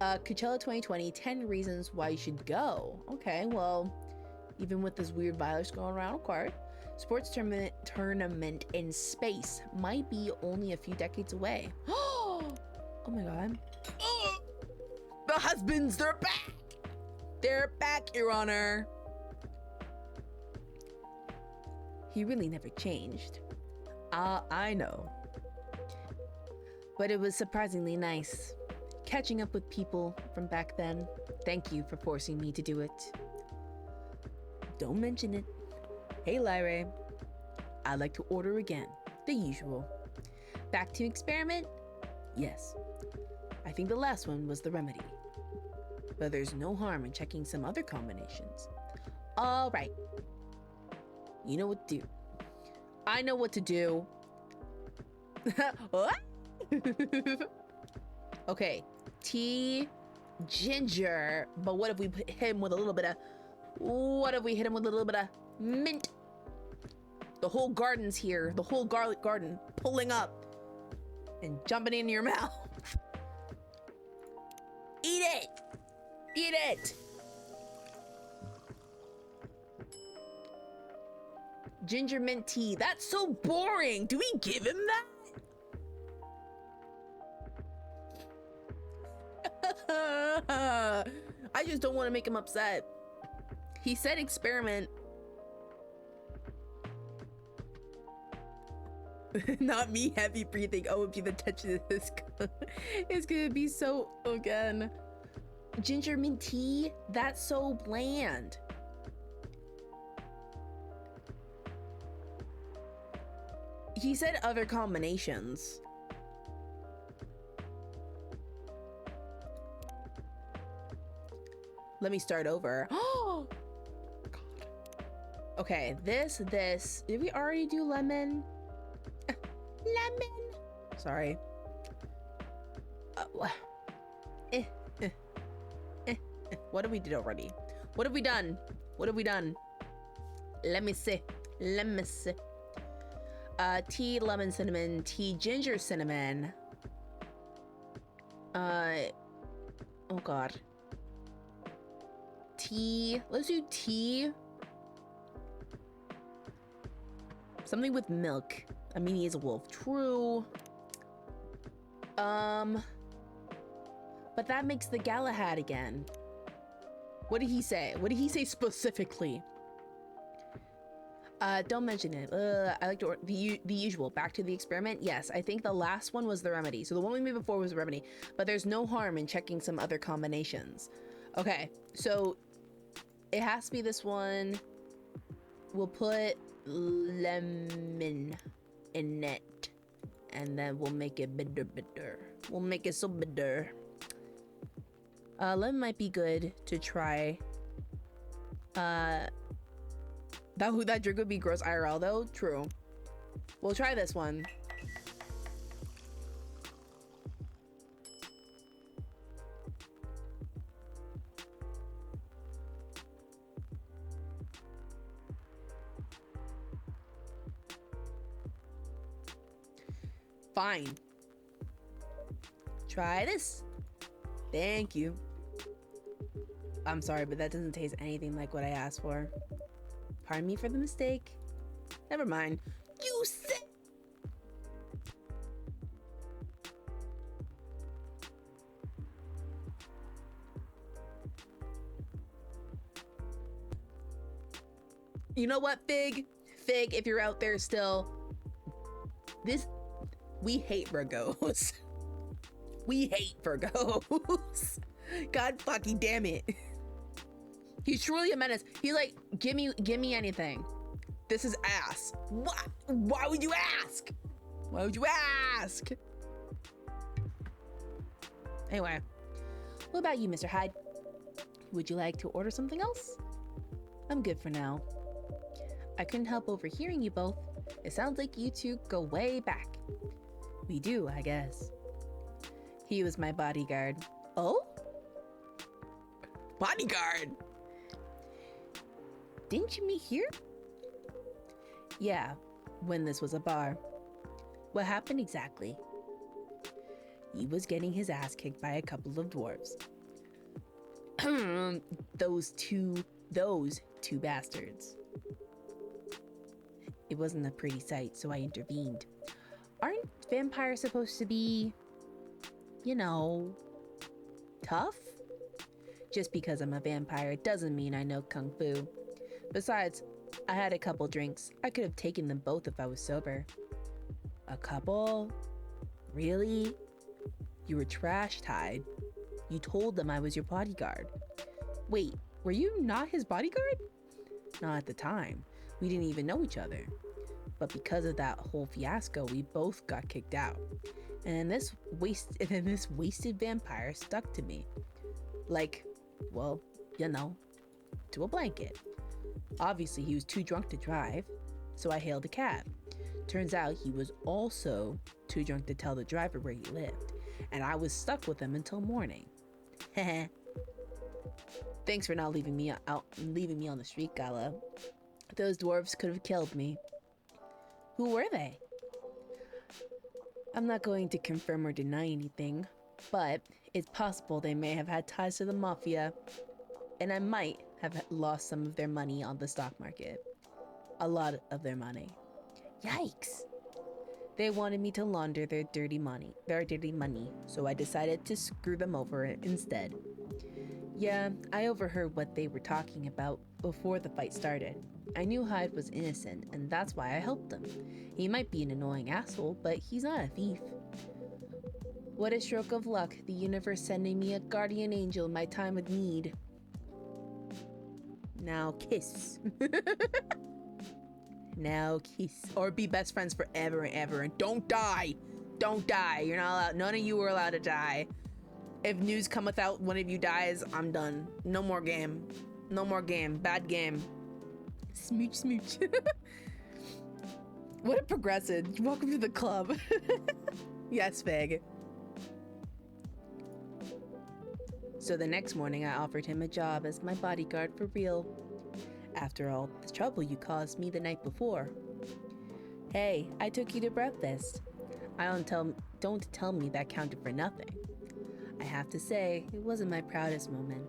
Coachella 2020, 10 reasons why you should go. Okay, well, even with this weird virus going around, okay. Sports tournament in space might be only a few decades away. Oh my god. The husbands, they're back! They're back, Your Honor. He really never changed. I know. But it was surprisingly nice. Catching up with people from back then. Thank you for forcing me to do it. Don't mention it. Hey, Lyra. I'd like to order again. The usual. Back to experiment? Yes. I think the last one was the remedy. But there's no harm in checking some other combinations. All right. You know what to do. I know what to do. What? Okay. Tea, ginger. But what if we hit him with a little bit of... What if we hit him with a little bit of mint? The whole garden's here. The whole garlic garden pulling up and jumping into your mouth. Eat it. Eat it. Ginger mint tea. That's so boring. Do we give him that? I just don't want to make him upset. He said experiment. Not me heavy breathing. Oh, if you the touch of this, it's gonna be so again. Ginger mint tea? That's so bland. He said other combinations. Let me start over. Oh, God. Okay, this. Did we already do lemon? Lemon. Sorry. What have we did already? What have we done? What have we done? Let me see. Let me see. Tea, lemon, cinnamon. Tea, ginger, cinnamon. Oh God. Tea. Let's do tea. Something with milk. I mean, he is a wolf. True. But that makes the Galahad again. What did he say? What did he say specifically? Don't mention it. I like to order the usual. Back to the experiment. Yes, I think the last one was the remedy. So the one we made before was the remedy, but there's no harm in checking some other combinations. Okay, so it has to be this one. We'll put lemon in it, and then we'll make it bitter. We'll make it so bitter. Lemon might be good to try. That drink would be gross IRL though. True. We'll try this one. Fine. Try this. Thank you. I'm sorry, but that doesn't taste anything like what I asked for. Pardon me for the mistake. Never mind. You said... You know what, Fig? Fig, if you're out there still, we hate Virgos. We hate Virgos. God fucking damn it. He's truly a menace. He's like, give me anything. This is ass. What? Why would you ask? Why would you ask? Anyway, what about you, Mr. Hyde? Would you like to order something else? I'm good for now. I couldn't help overhearing you both. It sounds like you two go way back. We do, I guess. He was my bodyguard. Oh? Bodyguard? Didn't you meet here? Yeah, when this was a bar. What happened exactly? He was getting his ass kicked by a couple of dwarves. Those two bastards. It wasn't a pretty sight, so I intervened. Aren't vampires supposed to be, you know, tough? Just because I'm a vampire doesn't mean I know Kung Fu. Besides, I had a couple drinks. I could have taken them both if I was sober. A couple? Really? You were trashed, Hyde. You told them I was your bodyguard. Wait, were you not his bodyguard? Not at the time. We didn't even know each other. But because of that whole fiasco, we both got kicked out. And this wasted vampire stuck to me. Like, well, you know, to a blanket. Obviously, he was too drunk to drive, so I hailed a cab. Turns out he was also too drunk to tell the driver where he lived, and I was stuck with him until morning. Thanks for not leaving me on the street, Gala. Those dwarves could have killed me. Who were they? I'm not going to confirm or deny anything, but it's possible they may have had ties to the mafia, and I might have lost some of their money on the stock market. A lot of their money. Yikes! They wanted me to launder their dirty money, so I decided to screw them over instead. Yeah, I overheard what they were talking about before the fight started. I knew Hyde was innocent, and that's why I helped him. He might be an annoying asshole, but he's not a thief. What a stroke of luck, the universe sending me a guardian angel in my time of need. Now kiss. Now kiss. Or be best friends forever and ever, and don't die! Don't die! You're not allowed, none of you are allowed to die. If news come without one of you dies, I'm done. No more game. No more game. Bad game. Smooch, smooch. What a progressive. Welcome to the club. Yes, Fig. So the next morning, I offered him a job as my bodyguard for real. After all the trouble you caused me the night before. Hey, I took you to breakfast. Don't tell me that counted for nothing. I have to say, it wasn't my proudest moment.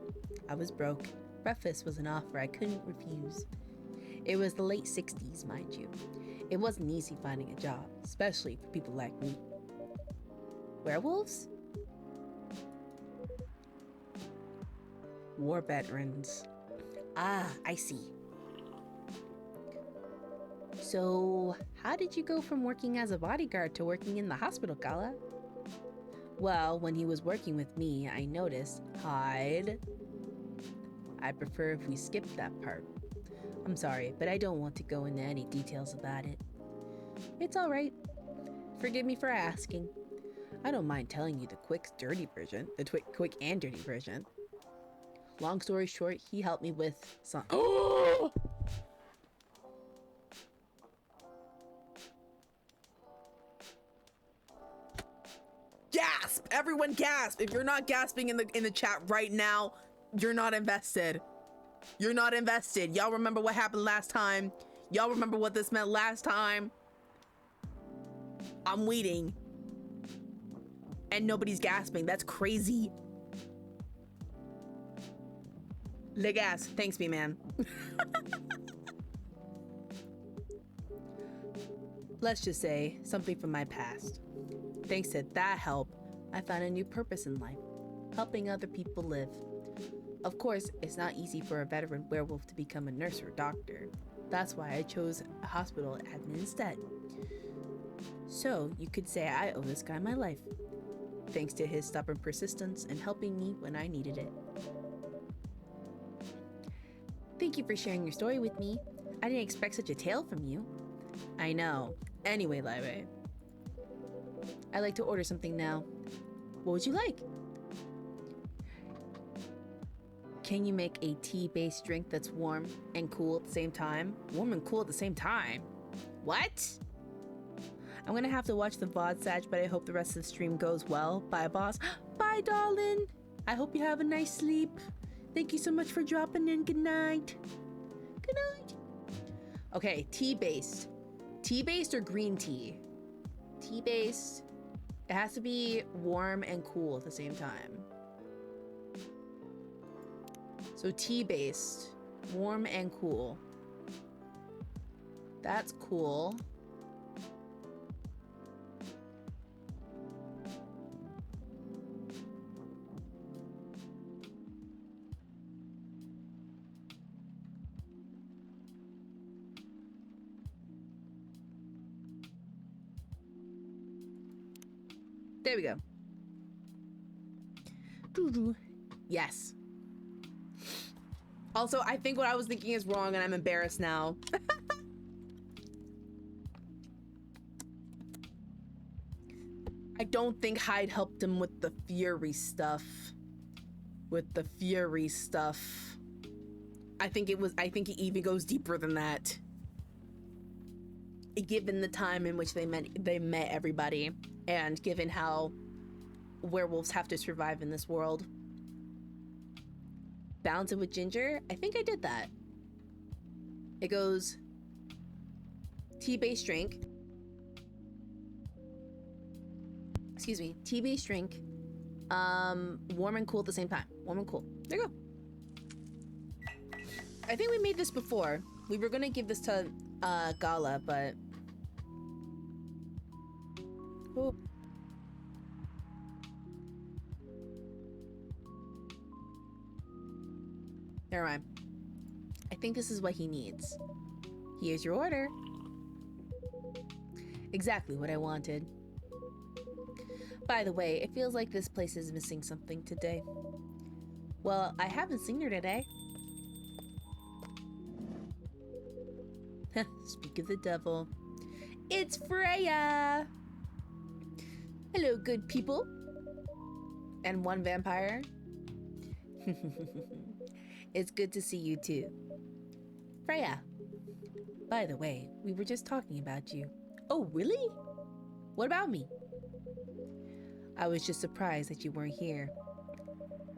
I was broke. Breakfast was an offer I couldn't refuse. It was the late 60s, mind you. It wasn't easy finding a job, especially for people like me. Werewolves? War veterans. Ah, I see. So, how did you go from working as a bodyguard to working in the hospital, Gala? Well, when he was working with me, I noticed. Hide. I'd prefer if we skipped that part. I'm sorry, but I don't want to go into any details about it. It's alright. Forgive me for asking. I don't mind telling you the quick and dirty version. Long story short, he helped me with some. Oh! Gasp! Everyone gasp! If you're not gasping in the chat right now, you're not invested. You're not invested. Y'all remember what happened last time? Y'all remember what this meant last time? I'm waiting. And nobody's gasping. That's crazy. Le gas. Thanks, me man. Let's just say something from my past. Thanks to that help, I found a new purpose in life. Helping other people live. Of course, it's not easy for a veteran werewolf to become a nurse or doctor. That's why I chose a hospital admin instead. So, you could say I owe this guy my life. Thanks to his stubborn persistence and helping me when I needed it. Thank you for sharing your story with me. I didn't expect such a tale from you. I know. Anyway, Lyra, I'd like to order something now. What would you like? Can you make a tea-based drink that's warm and cool at the same time? Warm and cool at the same time? What? I'm gonna have to watch the VOD, Sag, but I hope the rest of the stream goes well. Bye, boss. Bye, darling. I hope you have a nice sleep. Thank you so much for dropping in. Good night. Good night. Okay, tea-based. Tea-based or green tea? Tea-based. It has to be warm and cool at the same time. So tea-based, warm and cool. That's cool. There we go. Yes. Also, I think what I was thinking is wrong and I'm embarrassed now. I don't think Hyde helped him with the fury stuff. I think it even goes deeper than that. Given the time in which they met everybody, and given how werewolves have to survive in this world. Balance it with ginger? I think I did that. It goes tea-based drink. Excuse me, tea-based drink. Warm and cool at the same time. Warm and cool. There you go. I think we made this before. We were gonna give this to Gala, but oh. Never mind. I think this is what he needs. Here's your order. Exactly what I wanted. By the way, it feels like this place is missing something today. Well, I haven't seen her today. Speak of the devil. It's Freya! Hello, good people. And one vampire. It's good to see you too. Freya. By the way, we were just talking about you. Oh, really? What about me? I was just surprised that you weren't here.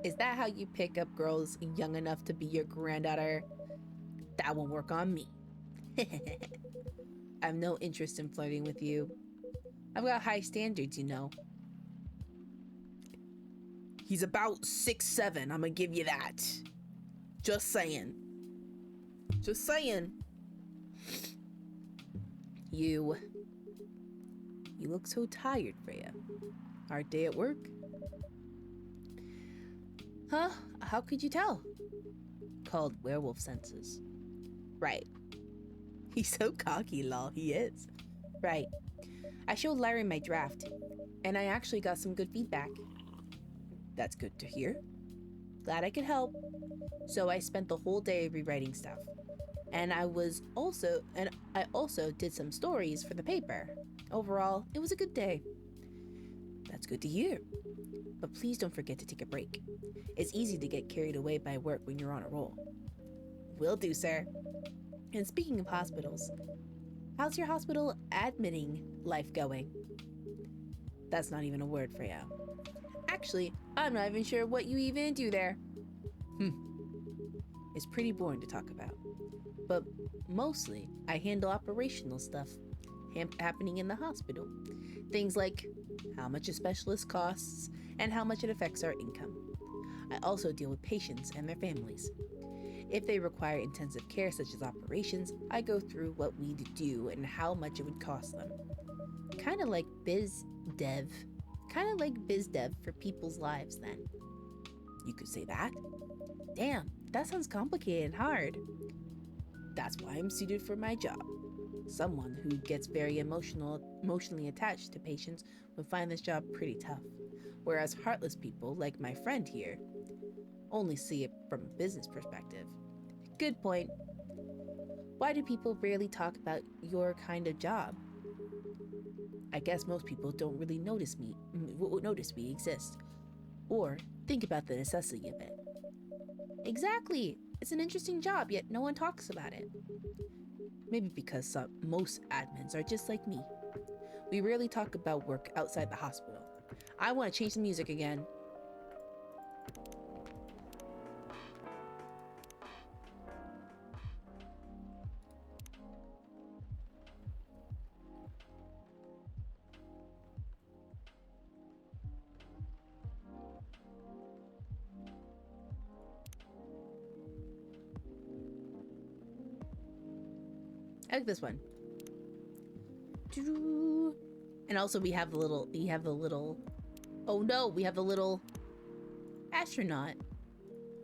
Is that how you pick up girls young enough to be your granddaughter? That won't work on me. I have no interest in flirting with you. I've got high standards, you know. He's about 6'7". I'm gonna give you that. Just saying. Just saying. You look so tired, Freya. Hard day at work? Huh? How could you tell? Called werewolf senses. Right. He's so cocky, lol. He is. Right. I showed Larry my draft, and I actually got some good feedback. That's good to hear. Glad I could help. So I spent the whole day rewriting stuff. And I also did some stories for the paper. Overall, it was a good day. That's good to hear. But please don't forget to take a break. It's easy to get carried away by work when you're on a roll. Will do, sir. And speaking of hospitals, how's your hospital admitting life going? That's not even a word for you. Actually, I'm not even sure what you even do there. It's pretty boring to talk about. But mostly, I handle operational stuff happening in the hospital. Things like how much a specialist costs and how much it affects our income. I also deal with patients and their families. If they require intensive care such as operations, I go through what we do and how much it would cost them. Kind of like biz dev for people's lives then. You could say that. Damn, that sounds complicated and hard. That's why I'm suited for my job. Someone who gets very emotionally attached to patients would find this job pretty tough, whereas heartless people, like my friend here, only see it from a business perspective. Good point. Why do people rarely talk about your kind of job? I guess most people don't really notice we exist, or think about the necessity of it. Exactly. It's an interesting job, yet no one talks about it. Maybe because most admins are just like me. We rarely talk about work outside the hospital. I want to change the music again. I like this one. And also we have the little astronaut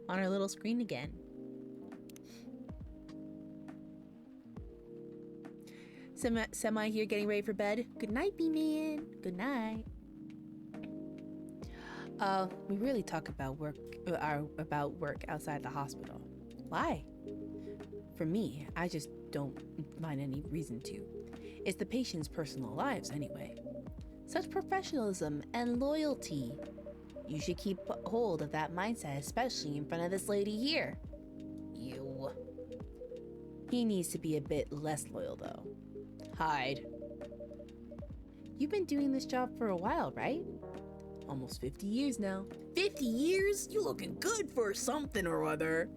on our little screen again. Semi here getting ready for bed. Good night, B-Man. Good night. We really talk about work outside the hospital. Why? For me, I just don't find any reason to. It's the patient's personal lives anyway. Such professionalism and loyalty. You should keep hold of that mindset, especially in front of this lady here. You. He needs to be a bit less loyal though. Hide. You've been doing this job for a while, right? Almost 50 years now. 50 years? You looking good for something or other.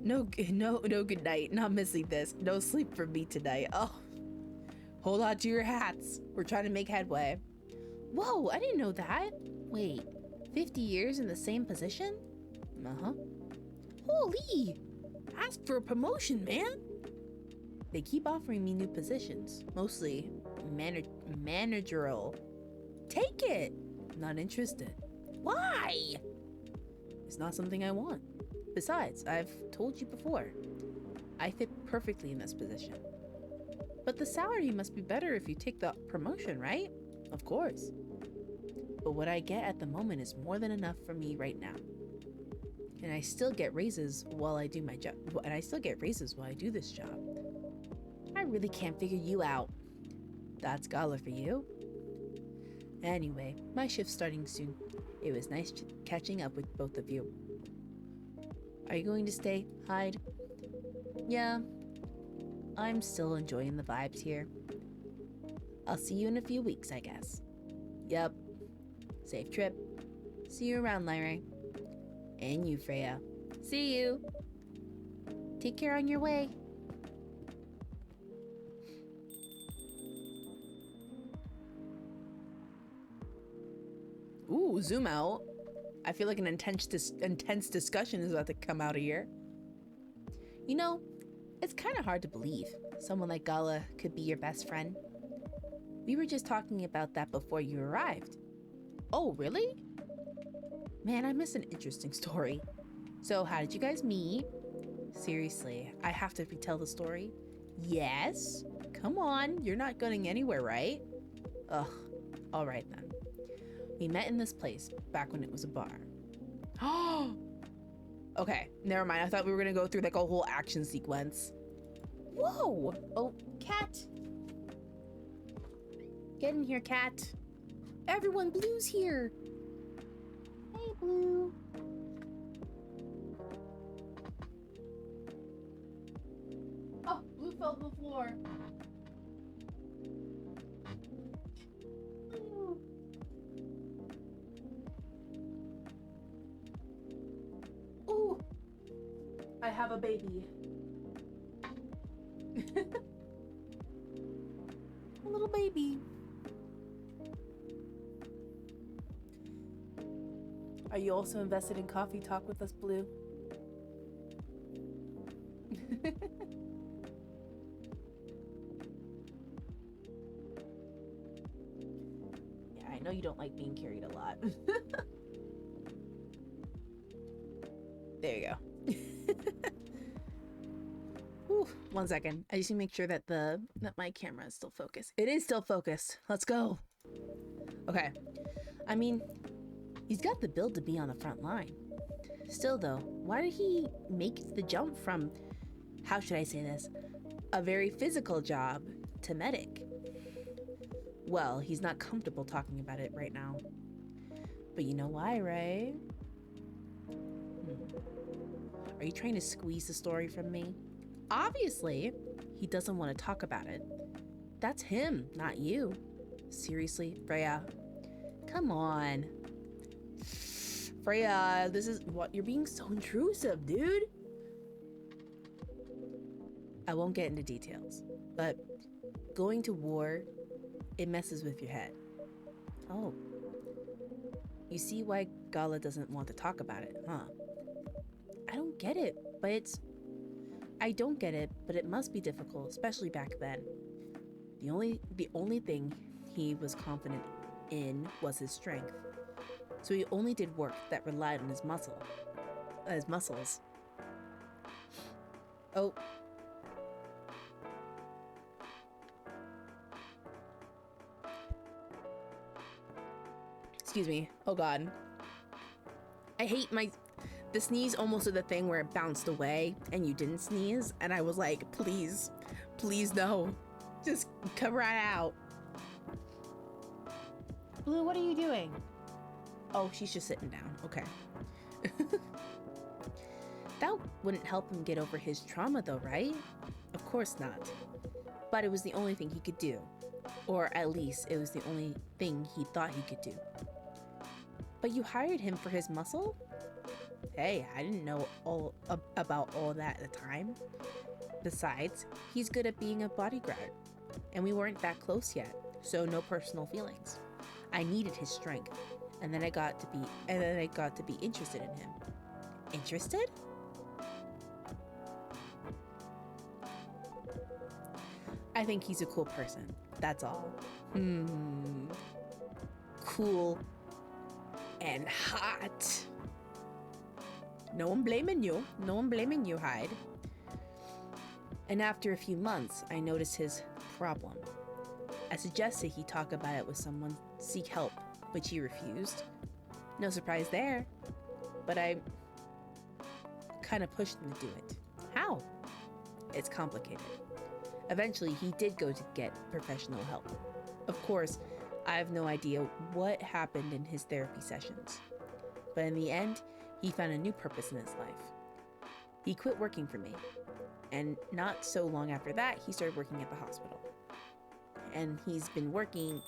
No good night. Not missing this. No sleep for me tonight. Oh, hold on to your hats. We're trying to make headway. Whoa, I didn't know that. Wait, 50 years in the same position? Uh-huh. Holy, ask for a promotion, man. They keep offering me new positions, mostly managerial. Take it. Not interested. Why? It's not something I want. Besides, I've told you before, I fit perfectly in this position. But the salary must be better if you take the promotion, right? Of course. But what I get at the moment is more than enough for me right now. And I still get raises while I do my job. And I still get raises while I do this job. I really can't figure you out. That's Gala for you. Anyway, my shift's starting soon. It was nice catching up with both of you. Are you going to stay, Hyde? Yeah, I'm still enjoying the vibes here. I'll see you in a few weeks, I guess. Yep. Safe trip. See you around, Larry. And you, Freya. See you. Take care on your way. Ooh, zoom out. I feel like an intense discussion is about to come out of here. You know, it's kind of hard to believe someone like Gala could be your best friend. We were just talking about that before you arrived. Oh, really? Man, I missed an interesting story. So, how did you guys meet? Seriously, I have to retell the story? Yes? Come on, you're not going anywhere, right? Ugh, all right then. We met in this place back when it was a bar. Oh! Okay, never mind. I thought we were gonna go through like a whole action sequence. Whoa! Oh, cat! Get in here, cat. Everyone, Blue's here. Hey, Blue. Oh, Blue fell to the floor. Blue. Ooh, I have a baby. A little baby. Are you also invested in coffee talk with us, Blue? Yeah, I know you don't like being carried a lot. There you go. Whew, 1 second. I just need to make sure that my camera is still focused. It is still focused. Let's go. Okay. I mean, he's got the build to be on the front line. Still though, why did he make the jump from, how should I say this, a very physical job to medic? Well, he's not comfortable talking about it right now. But you know why, right? Are you trying to squeeze the story from me? Obviously, he doesn't want to talk about it. That's him, not you. Seriously, Freya. Come on. Freya, this is what you're being so intrusive, dude. I won't get into details, but going to war, it messes with your head. Oh. You see why Gala doesn't want to talk about it, huh? I don't get it, but it must be difficult, especially back then. The only thing he was confident in was his strength. So he only did work that relied on his muscles. Oh. Excuse me. Oh God. I hate the sneeze almost did the thing where it bounced away and you didn't sneeze. And I was like, please, please no. Just come right out. Blue, what are you doing? Oh, she's just sitting down. Okay. That wouldn't help him get over his trauma though, right? Of course not. But it was the only thing he could do. Or at least it was the only thing he thought he could do. But you hired him for his muscle? Hey, I didn't know all about all that at the time. Besides, he's good at being a bodyguard. And we weren't that close yet, so no personal feelings. I needed his strength. And then I got to be interested in him. Interested? I think he's a cool person. That's all. Cool and hot. No one blaming you. No one blaming you, Hyde. And after a few months, I noticed his problem. I suggested he talk about it with someone, seek help, which he refused. No surprise there. But I kind of pushed him to do it. How? It's complicated. Eventually, he did go to get professional help. Of course, I have no idea what happened in his therapy sessions. But in the end, he found a new purpose in his life. He quit working for me. And not so long after that, he started working at the hospital. And he's been working...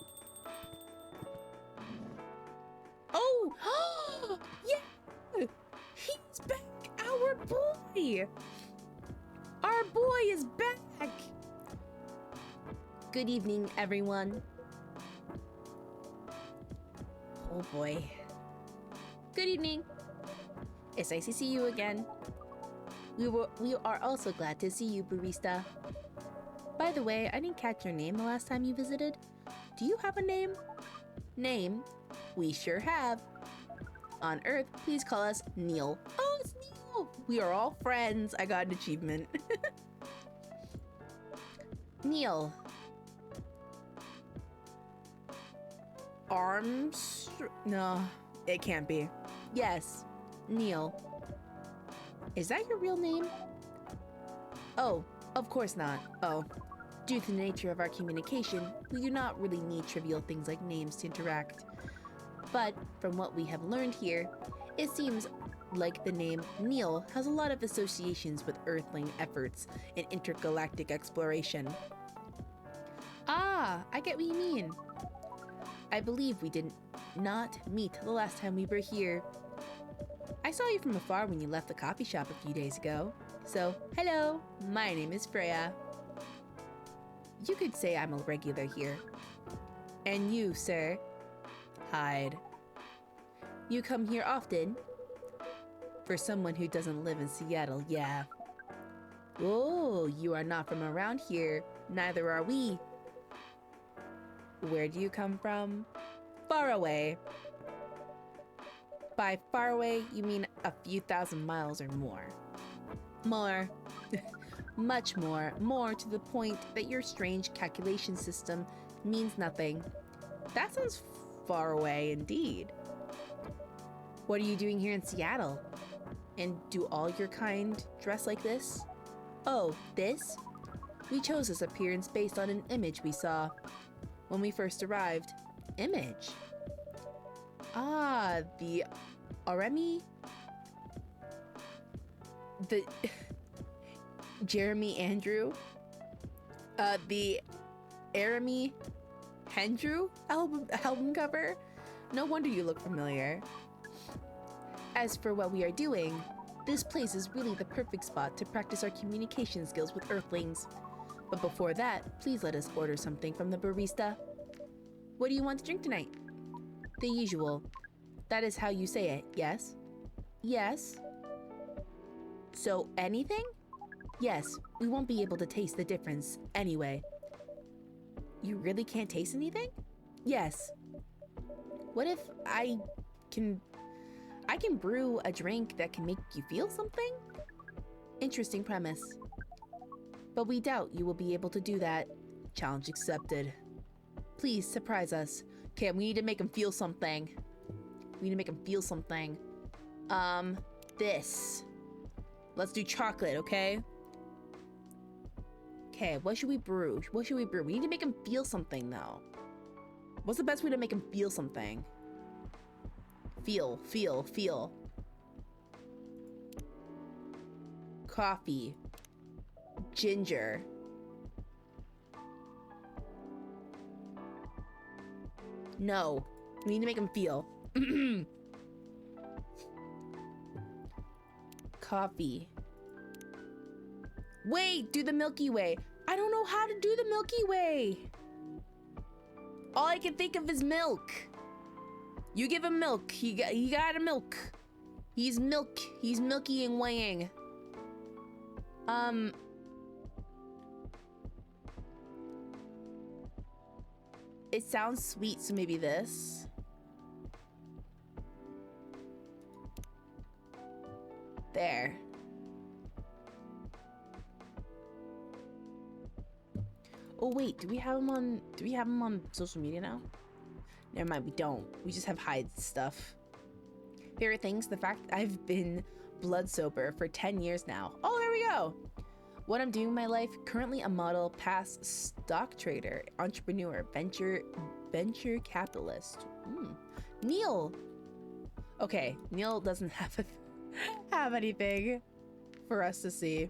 Oh! Yeah! He's back! Our boy! Our boy is back! Good evening, everyone. Oh boy. Good evening. It's nice to see you again. We are also glad to see you, barista. By the way, I didn't catch your name the last time you visited. Do you have a name? Name? We sure have. On Earth, please call us Neil. Oh, it's Neil! We are all friends. I got an achievement. Neil. Arms? No, it can't be. Yes, Neil. Is that your real name? Oh, of course not. Oh. Due to the nature of our communication, we do not really need trivial things like names to interact. But from what we have learned here, it seems like the name Neil has a lot of associations with Earthling efforts in intergalactic exploration. Ah, I get what you mean. I believe we did not meet the last time we were here. I saw you from afar when you left the coffee shop a few days ago. So, hello, my name is Freya. You could say I'm a regular here. And you, sir? Hide. You come here often? For someone who doesn't live in Seattle, yeah. Oh, you are not from around here. Neither are we. Where do you come from? Far away. By far away, you mean a few thousand miles or more. More. Much more. More to the point that your strange calculation system means nothing. That sounds far away indeed. What are you doing here in Seattle? And do all your kind dress like this? Oh, this? We chose this appearance based on an image we saw when we first arrived. Image? Ah, the Aremi? The Jeremy Andrew? The Aremi Hendrew album cover? No wonder you look familiar. As for what we are doing, this place is really the perfect spot to practice our communication skills with Earthlings. But before that, please let us order something from the barista. What do you want to drink tonight? The usual. That is how you say it, yes? Yes. So anything? Yes, we won't be able to taste the difference anyway. You really can't taste anything? Yes. What if I can brew a drink that can make you feel something? Interesting premise. But we doubt you will be able to do that. Challenge accepted. Please surprise us. Okay, we need to make him feel something. We need to make him feel something. This. Let's do chocolate, okay? Okay, what should we brew? What should we brew? We need to make him feel something, though. What's the best way to make him feel something? Feel. Coffee. Ginger. No. We need to make him feel. Coffee. Wait, do the Milky Way. I don't know how to do the Milky Way. All I can think of is milk. You give him milk. He got a milk. He's milky and weighing. It sounds sweet, so maybe this. There. Oh wait, do we have him on social media now? Never mind, we don't. We just have Hyde's stuff. Favorite things, the fact I've been blood sober for 10 years now. Oh, there we go. What I'm doing in my life, currently a model, past stock trader, entrepreneur, venture capitalist. Neil. Okay, Neil doesn't have anything for us to see.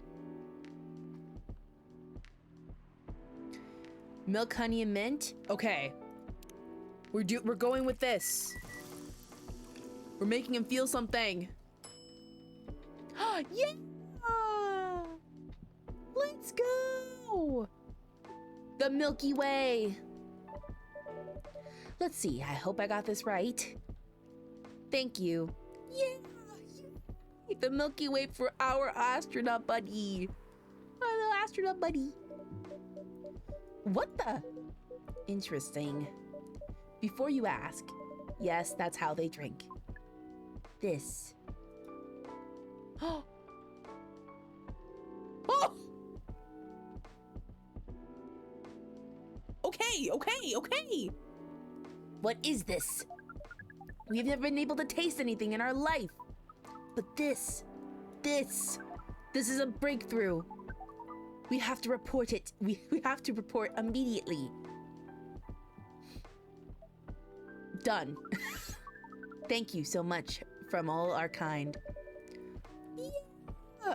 Milk, honey, and mint. Okay, we're going with this. We're making him feel something. Yeah! Let's go! The Milky Way. Let's see. I hope I got this right. Thank you. Yeah! The Milky Way for our astronaut buddy. Our little astronaut buddy. What the? Interesting. Before you ask, yes, that's how they drink. This. Oh! Oh! Okay. What is this? We've never been able to taste anything in our life. But this is a breakthrough. We have to report it. We have to report immediately. Done. Thank you so much from all our kind. Yeah,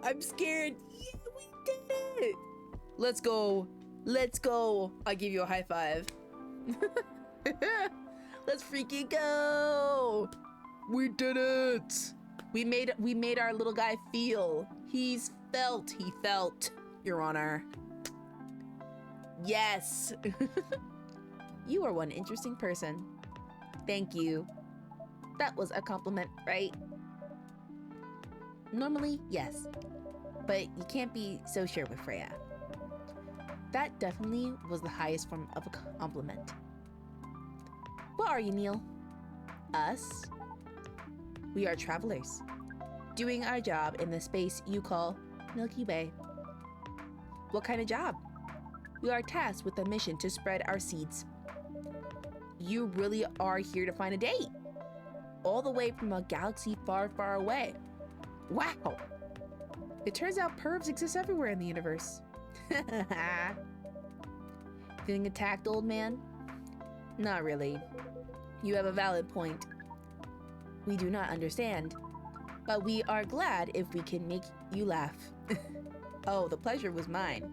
I'm scared. Yeah, we did it. Let's go. I'll give you a high five. Let's freaking go. We did it. We made our little guy feel. He felt, Your Honor. Yes. You are one interesting person. Thank you. That was a compliment, right? Normally, yes. But you can't be so sure with Freya. That definitely was the highest form of a compliment. What are you, Neil? Us? We are travelers, doing our job in the space you call Milky Way. What kind of job? We are tasked with a mission to spread our seeds. You really are here to find a date? All the way from a galaxy far, far away. Wow! It turns out pervs exist everywhere in the universe. Feeling attacked, old man? Not really. You have a valid point. We do not understand, but we are glad if we can make you laugh. Oh, the pleasure was mine.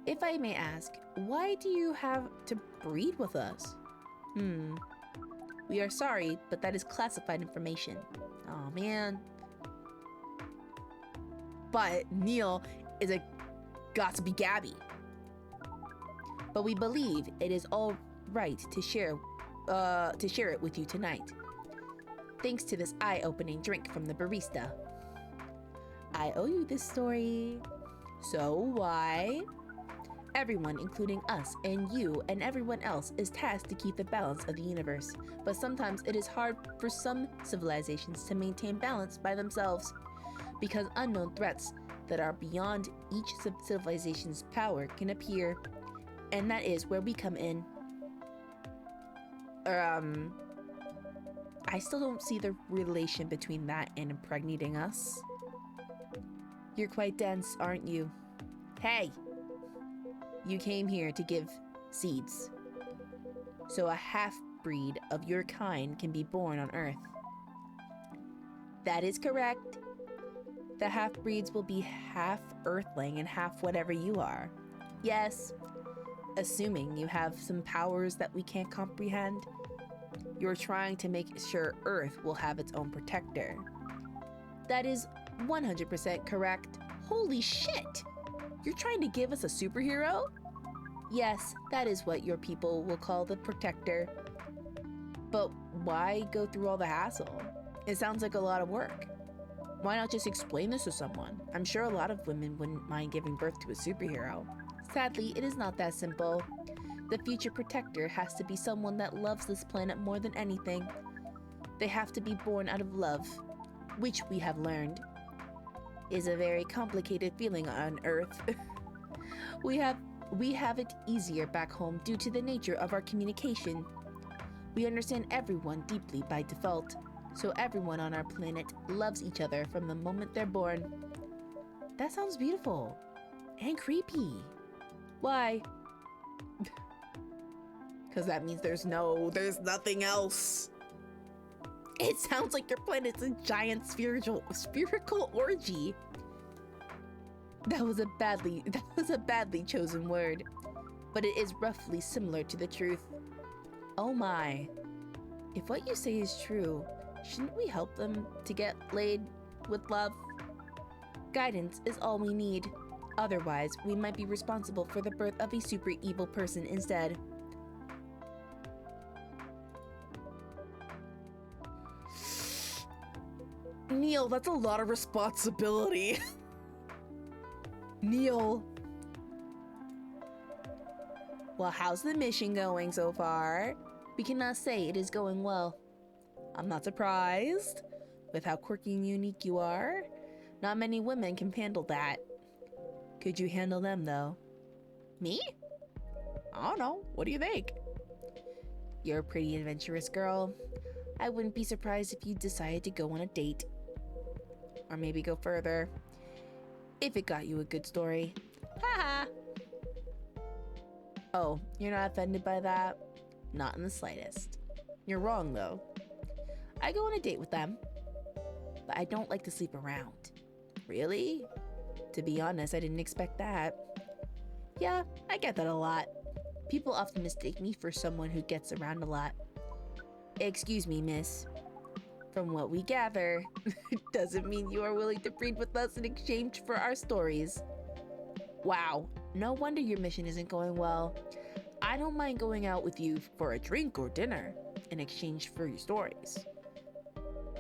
If I may ask, why do you have to breed with us? We are sorry, but that is classified information. Oh man. But Neil is a gossipy Gabby. But we believe it is all right to share it with you tonight. Thanks to this eye-opening drink from the barista. I owe you this story. So why? Everyone, including us and you and everyone else, is tasked to keep the balance of the universe. But sometimes it is hard for some civilizations to maintain balance by themselves, because unknown threats that are beyond each civilization's power can appear. And that is where we come in. I still don't see the relation between that and impregnating us. You're quite dense, aren't you? Hey! You came here to give seeds, so a half-breed of your kind can be born on Earth. That is correct. The half-breeds will be half Earthling and half whatever you are. Yes, assuming you have some powers that we can't comprehend. You're trying to make sure Earth will have its own protector. That is 100% correct. Holy shit! You're trying to give us a superhero? Yes, that is what your people will call the protector. But why go through all the hassle? It sounds like a lot of work. Why not just explain this to someone? I'm sure a lot of women wouldn't mind giving birth to a superhero. Sadly, it is not that simple. The future protector has to be someone that loves this planet more than anything. They have to be born out of love, which we have learned is a very complicated feeling on Earth. We have it easier back home due to the nature of our communication. We understand everyone deeply by default, so everyone on our planet loves each other from the moment they're born. That sounds beautiful and creepy. Why? Because that means there's nothing else. It sounds like your planet's a giant spherical orgy. That was a badly chosen word, but it is roughly similar to the truth. Oh my. If what you say is true, shouldn't we help them to get laid with love? Guidance is all we need. Otherwise, we might be responsible for the birth of a super evil person instead. Neil, that's a lot of responsibility. Neil. Well, how's the mission going so far? We cannot say it is going well. I'm not surprised. With how quirky and unique you are, not many women can handle that. Could you handle them, though? Me? I don't know. What do you think? You're a pretty adventurous girl. I wouldn't be surprised if you decided to go on a date. Or maybe go further. If it got you a good story. Haha! Oh, you're not offended by that? Not in the slightest. You're wrong, though. I go on a date with them, but I don't like to sleep around. Really? To be honest, I didn't expect that. Yeah, I get that a lot. People often mistake me for someone who gets around a lot. Excuse me, miss. From what we gather, it doesn't mean you are willing to breed with us in exchange for our stories. Wow, no wonder your mission isn't going well. I don't mind going out with you for a drink or dinner in exchange for your stories.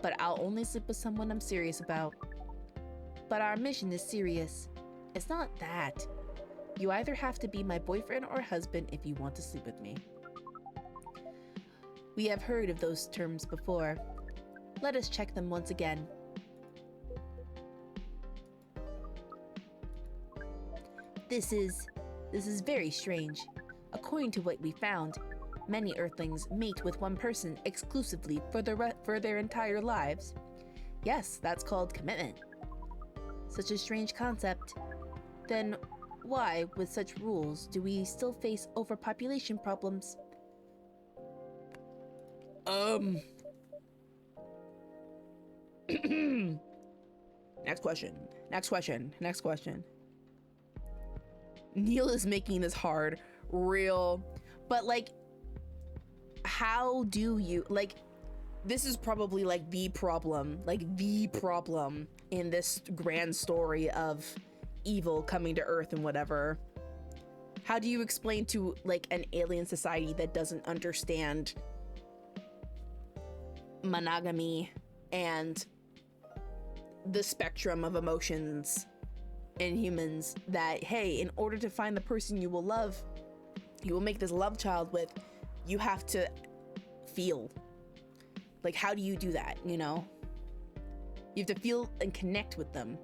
But I'll only sleep with someone I'm serious about. But our mission is serious. It's not that. You either have to be my boyfriend or husband if you want to sleep with me. We have heard of those terms before. Let us check them once again. This is very strange. According to what we found, many Earthlings mate with one person exclusively for their entire lives. Yes, that's called commitment. Such a strange concept. Then why, with such rules, do we still face overpopulation problems? Next question. Neil is making this hard, real, but like, how do you, like, this is probably like the problem in this grand story of evil coming to Earth and whatever. How do you explain to like an alien society that doesn't understand monogamy and the spectrum of emotions in humans that, hey, in order to find the person you will love, you will make this love child with, you have to feel. Like, how do you do that, you know? You have to feel and connect with them.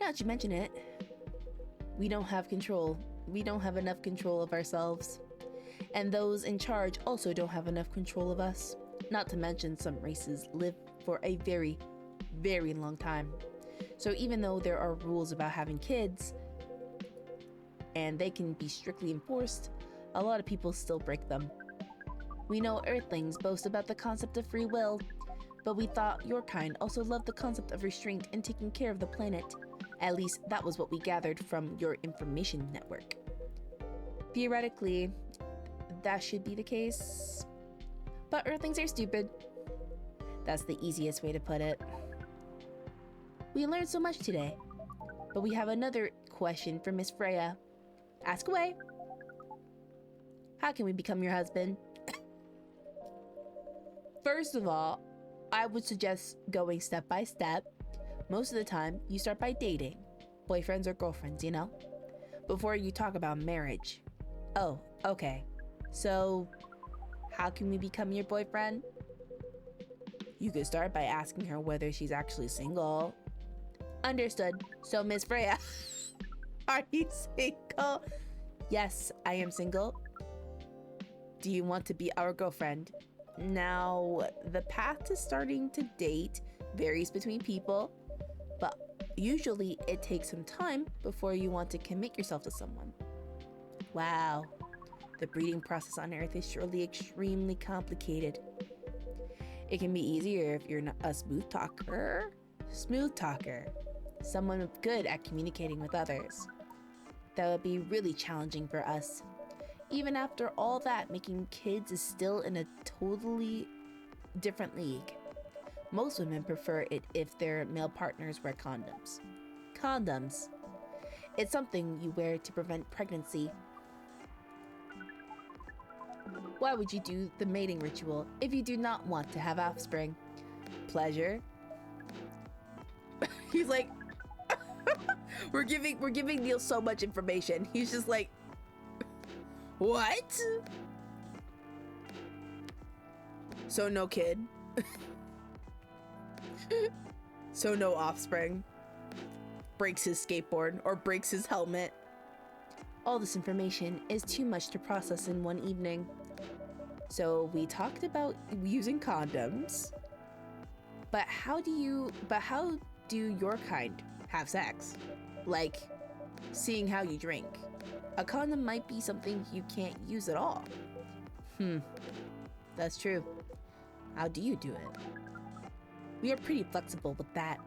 Now that you mention it, we don't have control. We don't have enough control of ourselves. And those in charge also don't have enough control of us. Not to mention some races live for a very, very long time. So even though there are rules about having kids, and they can be strictly enforced, a lot of people still break them. We know Earthlings boast about the concept of free will, but we thought your kind also loved the concept of restraint and taking care of the planet. At least that was what we gathered from your information network. Theoretically, that should be the case, but Earthlings are stupid. That's the easiest way to put it. We learned so much today, but we have another question for Miss Freya. Ask away. How can we become your husband? First of all, I would suggest going step by step. Most of the time, you start by dating, boyfriends or girlfriends, you know, before you talk about marriage. Oh, okay. So, how can we become your boyfriend? You could start by asking her whether she's actually single. Understood. So, Miss Freya, are you single? Yes, I am single. Do you want to be our girlfriend? Now, the path to starting to date varies between people, but usually it takes some time before you want to commit yourself to someone. Wow, the breeding process on Earth is surely extremely complicated. It can be easier if you're not a smooth talker. Someone good at communicating with others. That would be really challenging for us. Even after all that, making kids is still in a totally different league. Most women prefer it if their male partners wear condoms. Condoms. It's something you wear to prevent pregnancy. Why would you do the mating ritual if you do not want to have offspring? Pleasure. He's like, we're giving Neil so much information. He's just like, What? So no kid. So no offspring. Breaks his skateboard or breaks his helmet. All this information is too much to process in one evening. So we talked about using condoms. But how do your kind have sex? Like, seeing how you drink. A condom might be something you can't use at all. That's true. How do you do it? We are pretty flexible with that.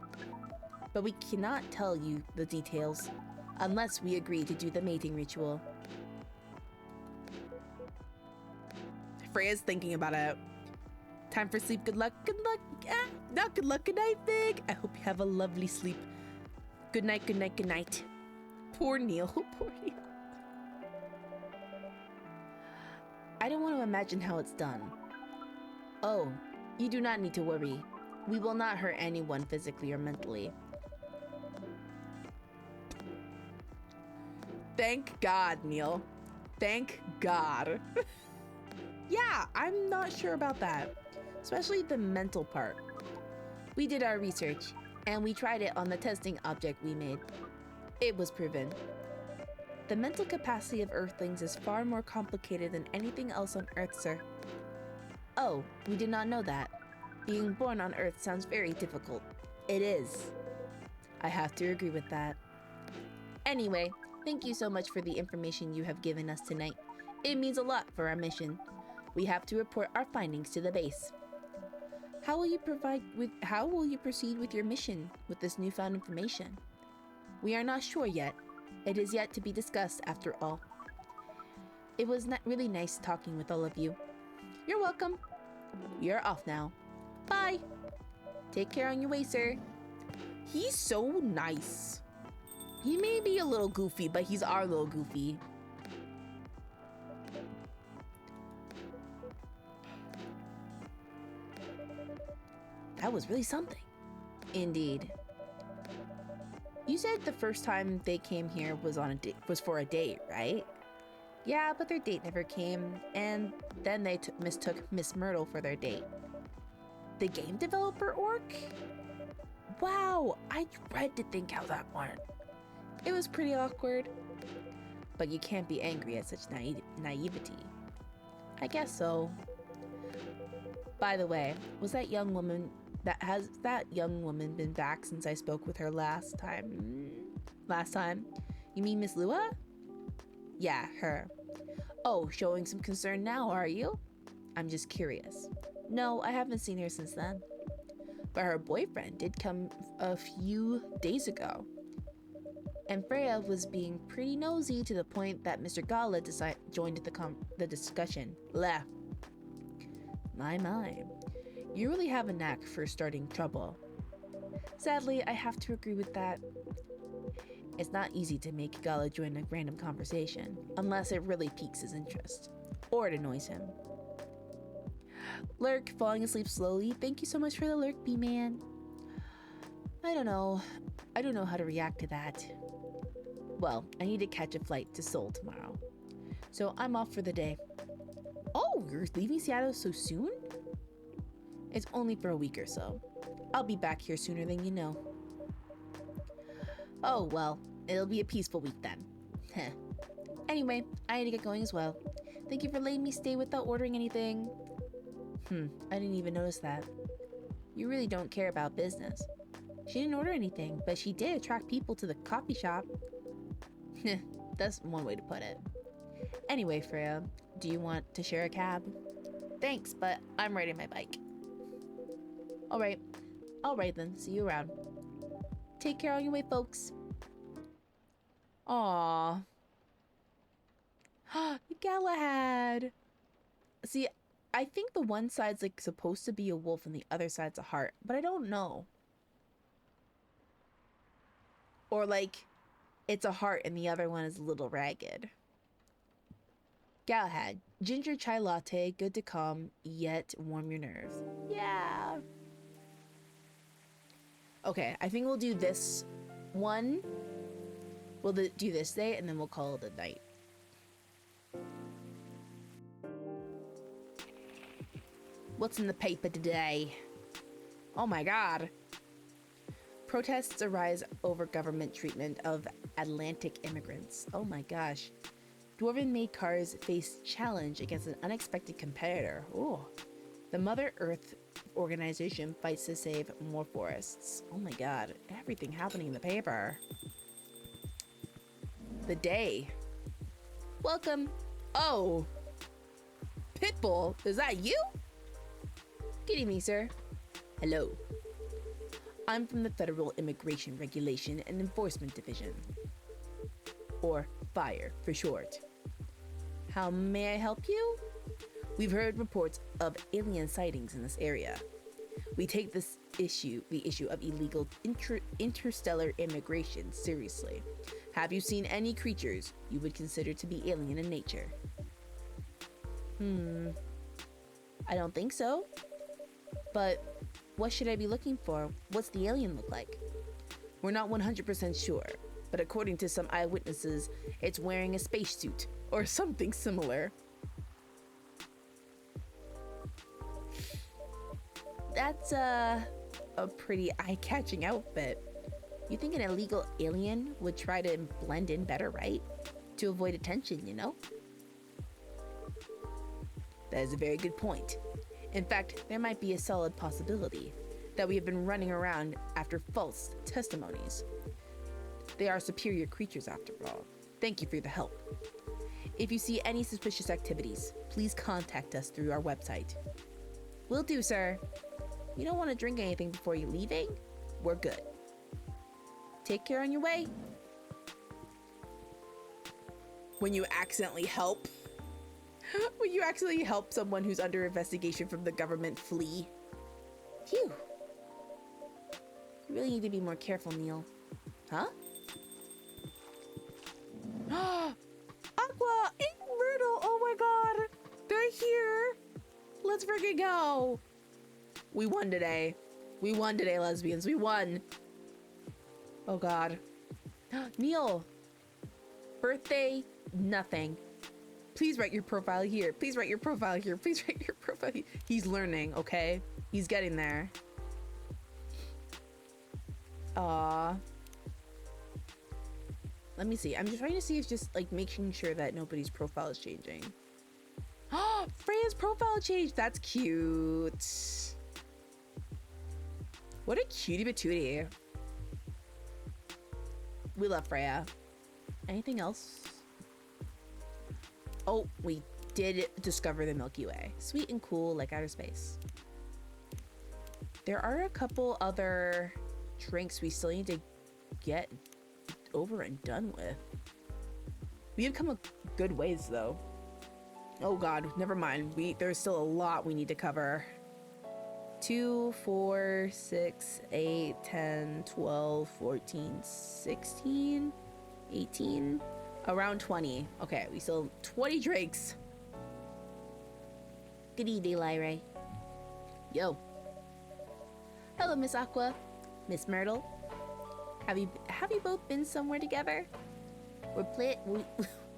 But we cannot tell you the details unless we agree to do the mating ritual. Freya's thinking about it. Time for sleep. Good luck. Good luck. Not good luck. Good night, Vic. I hope you have a lovely sleep. Good night. Good night. Good night. Poor Neil. Poor Neil. I don't want to imagine how it's done. Oh, you do not need to worry. We will not hurt anyone physically or mentally. Thank God, Neil. Thank God. Yeah, I'm not sure about that. Especially the mental part. We did our research, and we tried it on the testing object we made. It was proven. The mental capacity of Earthlings is far more complicated than anything else on Earth, sir. Oh, we did not know that. Being born on Earth sounds very difficult. It is. I have to agree with that. Anyway, thank you so much for the information you have given us tonight. It means a lot for our mission. We have to report our findings to the base. How will you proceed with your mission with this newfound information? We are not sure yet. It is yet to be discussed after all. It was really nice talking with all of you. You're welcome. We are off now. Bye. Take care on your way, sir. He's so nice. He may be a little goofy, but he's our little goofy. That was really something. Indeed. You said the first time they came here was for a date, right? Yeah, but their date never came, and then they mistook Miss Myrtle for their date. The game developer orc? Wow, I dread to think how that went. It was pretty awkward. But you can't be angry at such naivety. I guess so. By the way, has that young woman been back since I spoke with her last time? Last time? You mean Miss Lua? Yeah, her. Oh, showing some concern now, are you? I'm just curious. No, I haven't seen her since then. But her boyfriend did come a few days ago. And Freya was being pretty nosy to the point that Mr. Gala joined the discussion. Blah. My. You really have a knack for starting trouble. Sadly, I have to agree with that. It's not easy to make Gala join a random conversation, unless it really piques his interest, or it annoys him. Lurk, falling asleep slowly. Thank you so much for the lurk, B-Man. I don't know how to react to that. Well, I need to catch a flight to Seoul tomorrow, so I'm off for the day. Oh, you're leaving Seattle so soon? It's only for a week or so. I'll be back here sooner than you know. Oh, well, it'll be a peaceful week then. Heh. Anyway, I need to get going as well. Thank you for letting me stay without ordering anything. I didn't even notice that. You really don't care about business. She didn't order anything, but she did attract people to the coffee shop. That's one way to put it. Anyway, Freya, do you want to share a cab? Thanks, but I'm riding my bike. Alright then, see you around. Take care on your way, folks. Aww. Galahad. See, I think the one side's like supposed to be a wolf and the other side's a heart, but I don't know. Or like, it's a heart and the other one is a little ragged. Galahad, ginger chai latte, good to calm, yet warm your nerves. Yeah. Okay, I think we'll do this one. We'll do this day and then we'll call it a night. What's in the paper today? Oh my god. Protests arise over government treatment of Atlantic immigrants. Oh my gosh. Dwarven-made cars face challenge against an unexpected competitor. Oh. The Mother Earth organization fights to save more forests. Oh my god. Everything happening in the paper. The day. Welcome. Oh. Pitbull, is that you? Good evening, sir. Hello. I'm from the Federal Immigration Regulation and Enforcement Division, or FIRE for short. How may I help you? We've heard reports of alien sightings in this area. We take the issue of illegal interstellar immigration seriously. Have you seen any creatures you would consider to be alien in nature? I don't think so. But what should I be looking for? What's the alien look like? We're not 100% sure, but according to some eyewitnesses, it's wearing a spacesuit or something similar. That's a pretty eye-catching outfit. You think an illegal alien would try to blend in better, right? To avoid attention, you know? That is a very good point. In fact, there might be a solid possibility that we have been running around after false testimonies. They are superior creatures after all. Thank you for the help. If you see any suspicious activities, please contact us through our website. Will do, sir. You don't want to drink anything before you're leaving? We're good. Take care on your way. When you accidentally help someone who's under investigation from the government flee. Phew. You really need to be more careful, Neil. Huh? Aqua and Myrtle! Oh my god! They're here! Let's freaking go! We won today. We won today, lesbians. We won. Oh god. Neil! Birthday, nothing. Please write your profile here. Please write your profile here. Please write your profile here. He's learning, okay? He's getting there. Let me see. I'm just trying to see if just like making sure that nobody's profile is changing. Oh, Freya's profile changed. That's cute. What a cutie patootie. We love Freya. Anything else? Oh, we did discover the Milky Way. Sweet and cool like outer space. There are a couple other drinks we still need to get over and done with. We have come a good ways though. Oh god, never mind. There's still a lot we need to cover. 2, 4, 6, 8, 10, 12, 14, 16, 18, around 20. Okay, we still have 20 drinks. Good evening, Lyra. Yo. Hello, Miss Aqua. Miss Myrtle. Have you both been somewhere together?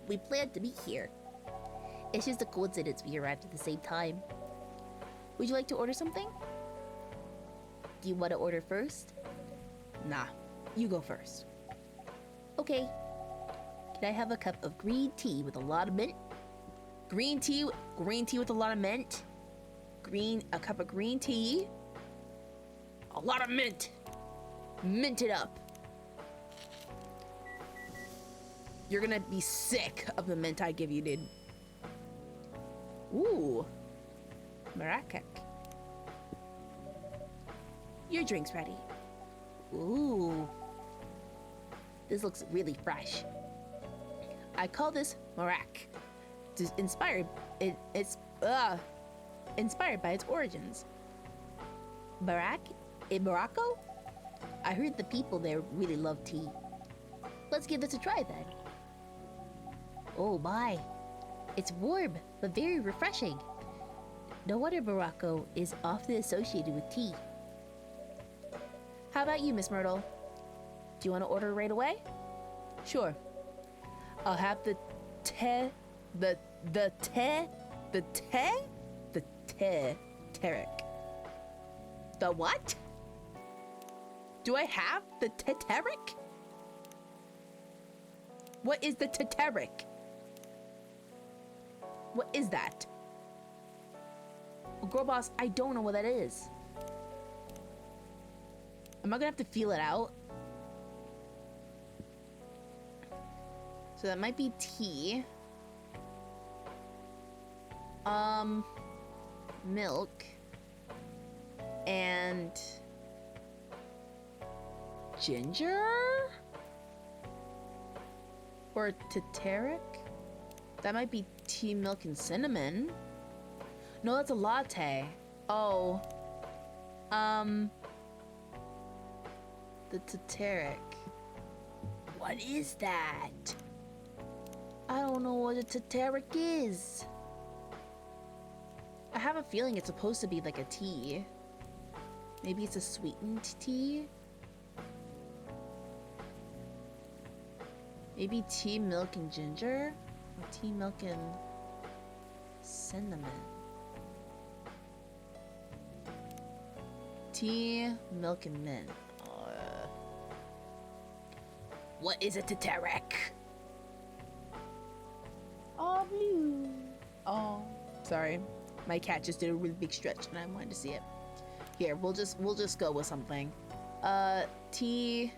We planned to be here. It's just a coincidence we arrived at the same time. Would you like to order something? Do you want to order first? Nah, you go first. Okay. Can I have a cup of green tea with a lot of mint? Green tea with a lot of mint? A cup of green tea. A lot of mint. Mint it up. You're gonna be sick of the mint I give you, dude. Ooh. Maracak. Your drink's ready. Ooh. This looks really fresh. I call this Marak. Inspired by its origins. Barak in Morocco? I heard the people there really love tea. Let's give this a try then. Oh my. It's warm, but very refreshing. No wonder Morocco is often associated with tea. How about you, Miss Myrtle? Do you want to order right away? Sure. I'll have the teteric. The what? Do I have the teteric? What is the teteric? What is that? Girl boss, I don't know what that is. Am I gonna have to feel it out? So that might be tea. Milk. And ginger? Or teteric? That might be tea, milk, and cinnamon. No, that's a latte. Oh. The teteric. What is that? I don't know what a teteric is. I have a feeling it's supposed to be like a tea. Maybe it's a sweetened tea? Maybe tea, milk, and ginger? Or tea, milk, and cinnamon? Tea, milk, and mint. What is a teteric? Oh, blue. Oh, sorry. My cat just did a really big stretch and I wanted to see it. Here, we'll just go with something. Tea.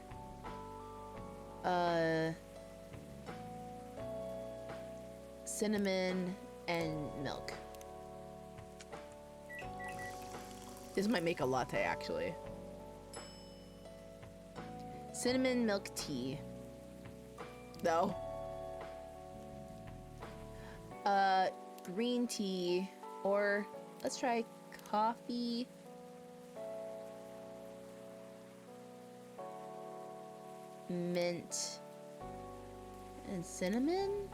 Cinnamon and milk. This might make a latte, actually. Cinnamon milk tea. No. Green tea, or let's try coffee. Mint and cinnamon.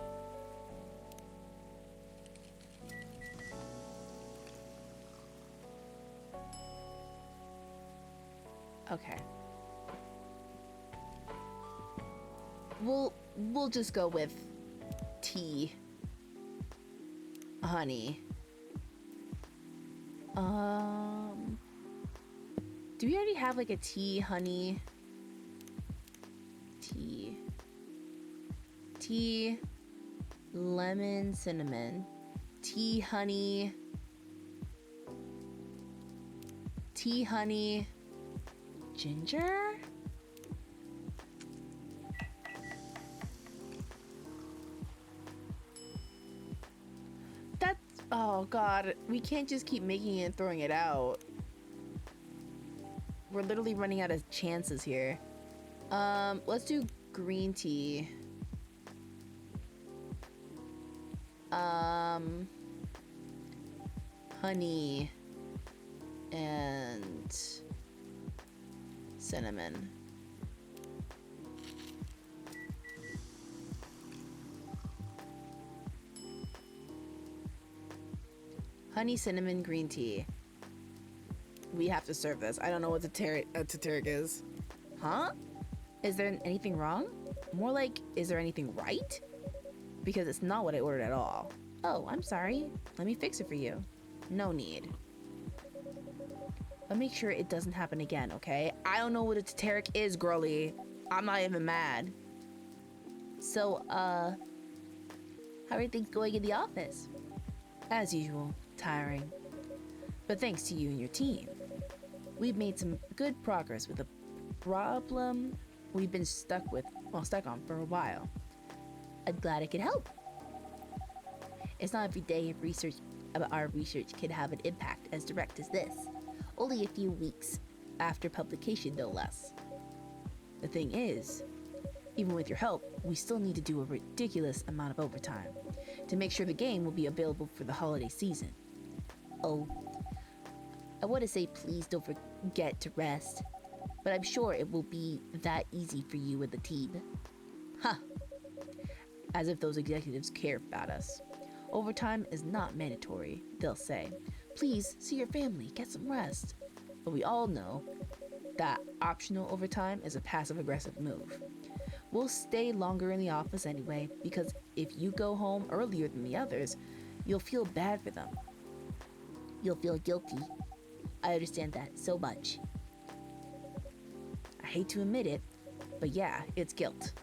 Okay. We'll just go with tea. Honey. Do we already have like a tea, honey? Tea, lemon, cinnamon. Tea, honey. Tea, honey, ginger? Oh god, we can't just keep making it and throwing it out. We're literally running out of chances here. Let's do green tea. Honey and cinnamon. Honey, cinnamon, green tea. We have to serve this. I don't know what teteric is. Huh? Is there anything wrong? More like, is there anything right? Because it's not what I ordered at all. Oh, I'm sorry. Let me fix it for you. No need. But make sure it doesn't happen again, okay? I don't know what a teteric is, girly. I'm not even mad. So, how are things going in the office? As usual. Tiring. But thanks to you and your team, we've made some good progress with a problem we've been stuck on for a while. I'm glad I could help. It's not every day our research can have an impact as direct as this. Only a few weeks after publication, no less. The thing is, even with your help, we still need to do a ridiculous amount of overtime to make sure the game will be available for the holiday season. Oh, I want to say please don't forget to rest, but I'm sure it will be that easy for you and the team. Huh. As if those executives care about us. Overtime is not mandatory, they'll say. Please see your family, get some rest. But we all know that optional overtime is a passive-aggressive move. We'll stay longer in the office anyway, because if you go home earlier than the others, you'll feel bad for them. you'll feel guilty. I understand that so much. I hate to admit it, but yeah, it's guilt.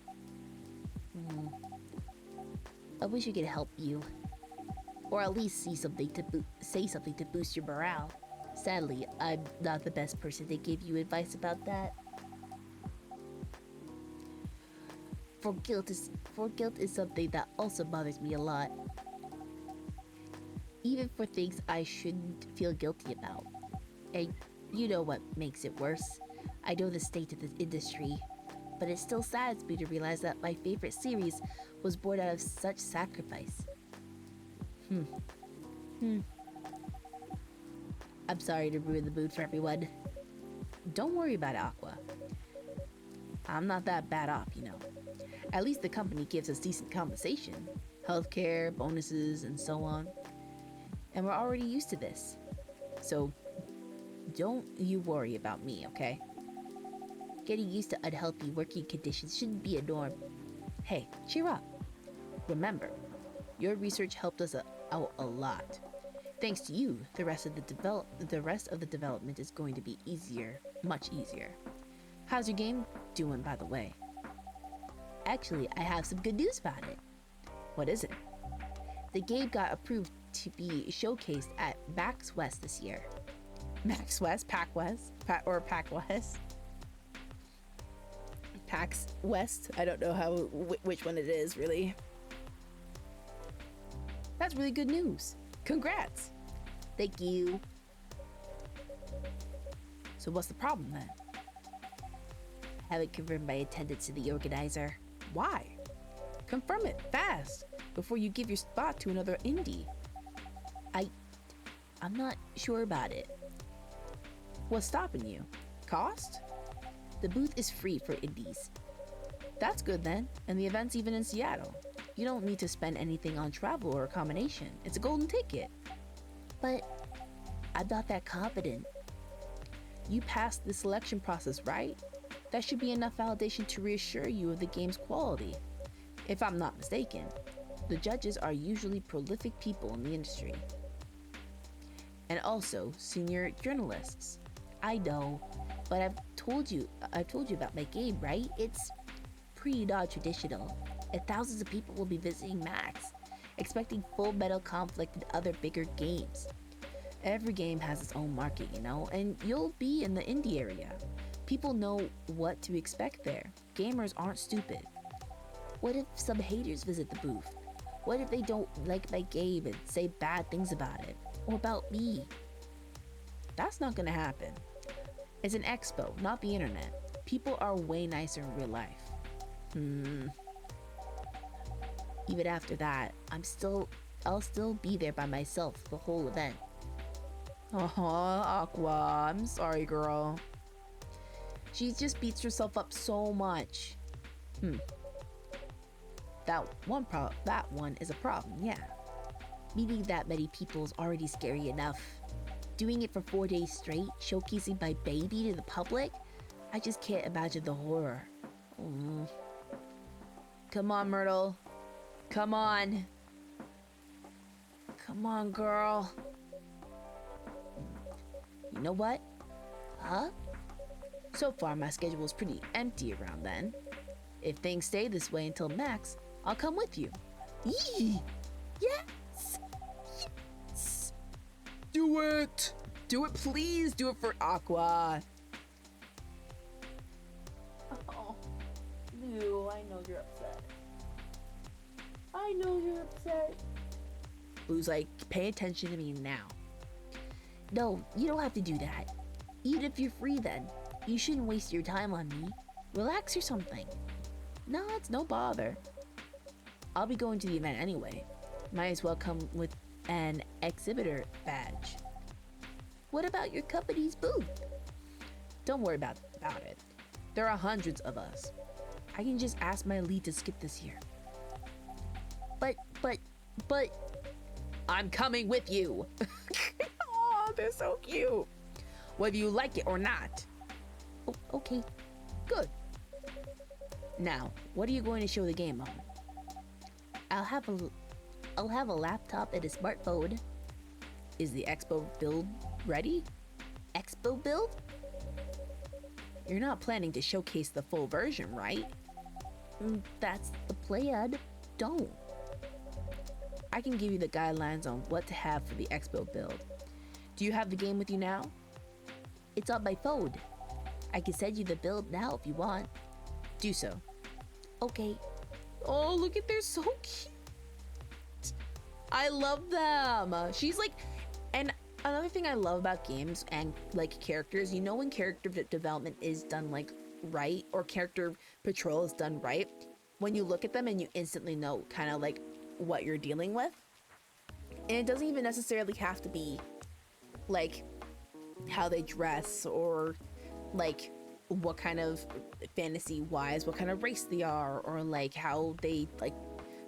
I wish I could help you. Or at least say something to boost your morale. Sadly, I'm not the best person to give you advice about that. For guilt is something that also bothers me a lot. Even for things I shouldn't feel guilty about. And you know what makes it worse. I know the state of the industry, but it still saddens me to realize that my favorite series was born out of such sacrifice. I'm sorry to ruin the mood for everyone. Don't worry about it, Aqua. I'm not that bad off, you know. At least the company gives us decent compensation. Healthcare, bonuses, and so on. And we're already used to this. So, don't you worry about me, okay? Getting used to unhealthy working conditions shouldn't be a norm. Hey, cheer up. Remember, your research helped us out a lot. Thanks to you, the rest of the development is going to be easier, much easier. How's your game doing, by the way? Actually, I have some good news about it. What is it? The game got approved to be showcased at PAX West this year. PAX West? PAX West? PAX West? PAX West? I don't know which one it is, really. That's really good news. Congrats. Thank you. So what's the problem then? I haven't confirmed my attendance to the organizer. Why? Confirm it fast before you give your spot to another indie. I'm not sure about it. What's stopping you? Cost? The booth is free for indies. That's good then, and the event's even in Seattle. You don't need to spend anything on travel or accommodation. It's a golden ticket. But I'm not that confident. You passed the selection process, right? That should be enough validation to reassure you of the game's quality. If I'm not mistaken, the judges are usually prolific people in the industry. And also senior journalists. I know, but I've told you about my game, right? It's pretty non-traditional, and thousands of people will be visiting Max, expecting Full Metal Conflict and other bigger games. Every game has its own market, you know, and you'll be in the indie area. People know what to expect there. Gamers aren't stupid. What if some haters visit the booth? What if they don't like my game and say bad things about it? Or about me? That's not gonna happen. It's an expo, not the internet. People are way nicer in real life. Even after that, I'll still be there by myself the whole event. Aqua, I'm sorry, girl. She just beats herself up so much. That one is a problem, yeah. Meeting that many people is already scary enough. Doing it for 4 days straight, showcasing my baby to the public, I just can't imagine the horror. Come on, Myrtle. Come on. Come on, girl. You know what? Huh? So far, my schedule is pretty empty around then. If things stay this way until Max, I'll come with you. Yee! Yes! Yes! Do it! Do it, please! Do it for Aqua! Oh, Lou, I know you're upset. I know you're upset. Lou's like, pay attention to me now. No, you don't have to do that. Even if you're free then, you shouldn't waste your time on me. Relax or something. No, it's no bother. I'll be going to the event anyway. Might as well come with an exhibitor badge. What about your company's booth? Don't worry about it. There are hundreds of us. I can just ask my lead to skip this year. But... I'm coming with you. Oh, they're so cute. Whether you like it or not. Oh, okay. Good. Now, what are you going to show the game on? I'll have a laptop and a smartphone. Is the expo build ready? Expo build? You're not planning to showcase the full version, right? That's the plan. Don't. I can give you the guidelines on what to have for the expo build. Do you have the game with you now? It's on my phone. I can send you the build now if you want. Do so. Okay. Oh, look at, they're so cute. I love them. She's like, and another thing I love about games and like characters, you know, when character development is done like right, or character patrol is done right, when you look at them and you instantly know kind of like what you're dealing with. And it doesn't even necessarily have to be like how they dress or like what kind of fantasy wise, what kind of race they are, or like how they like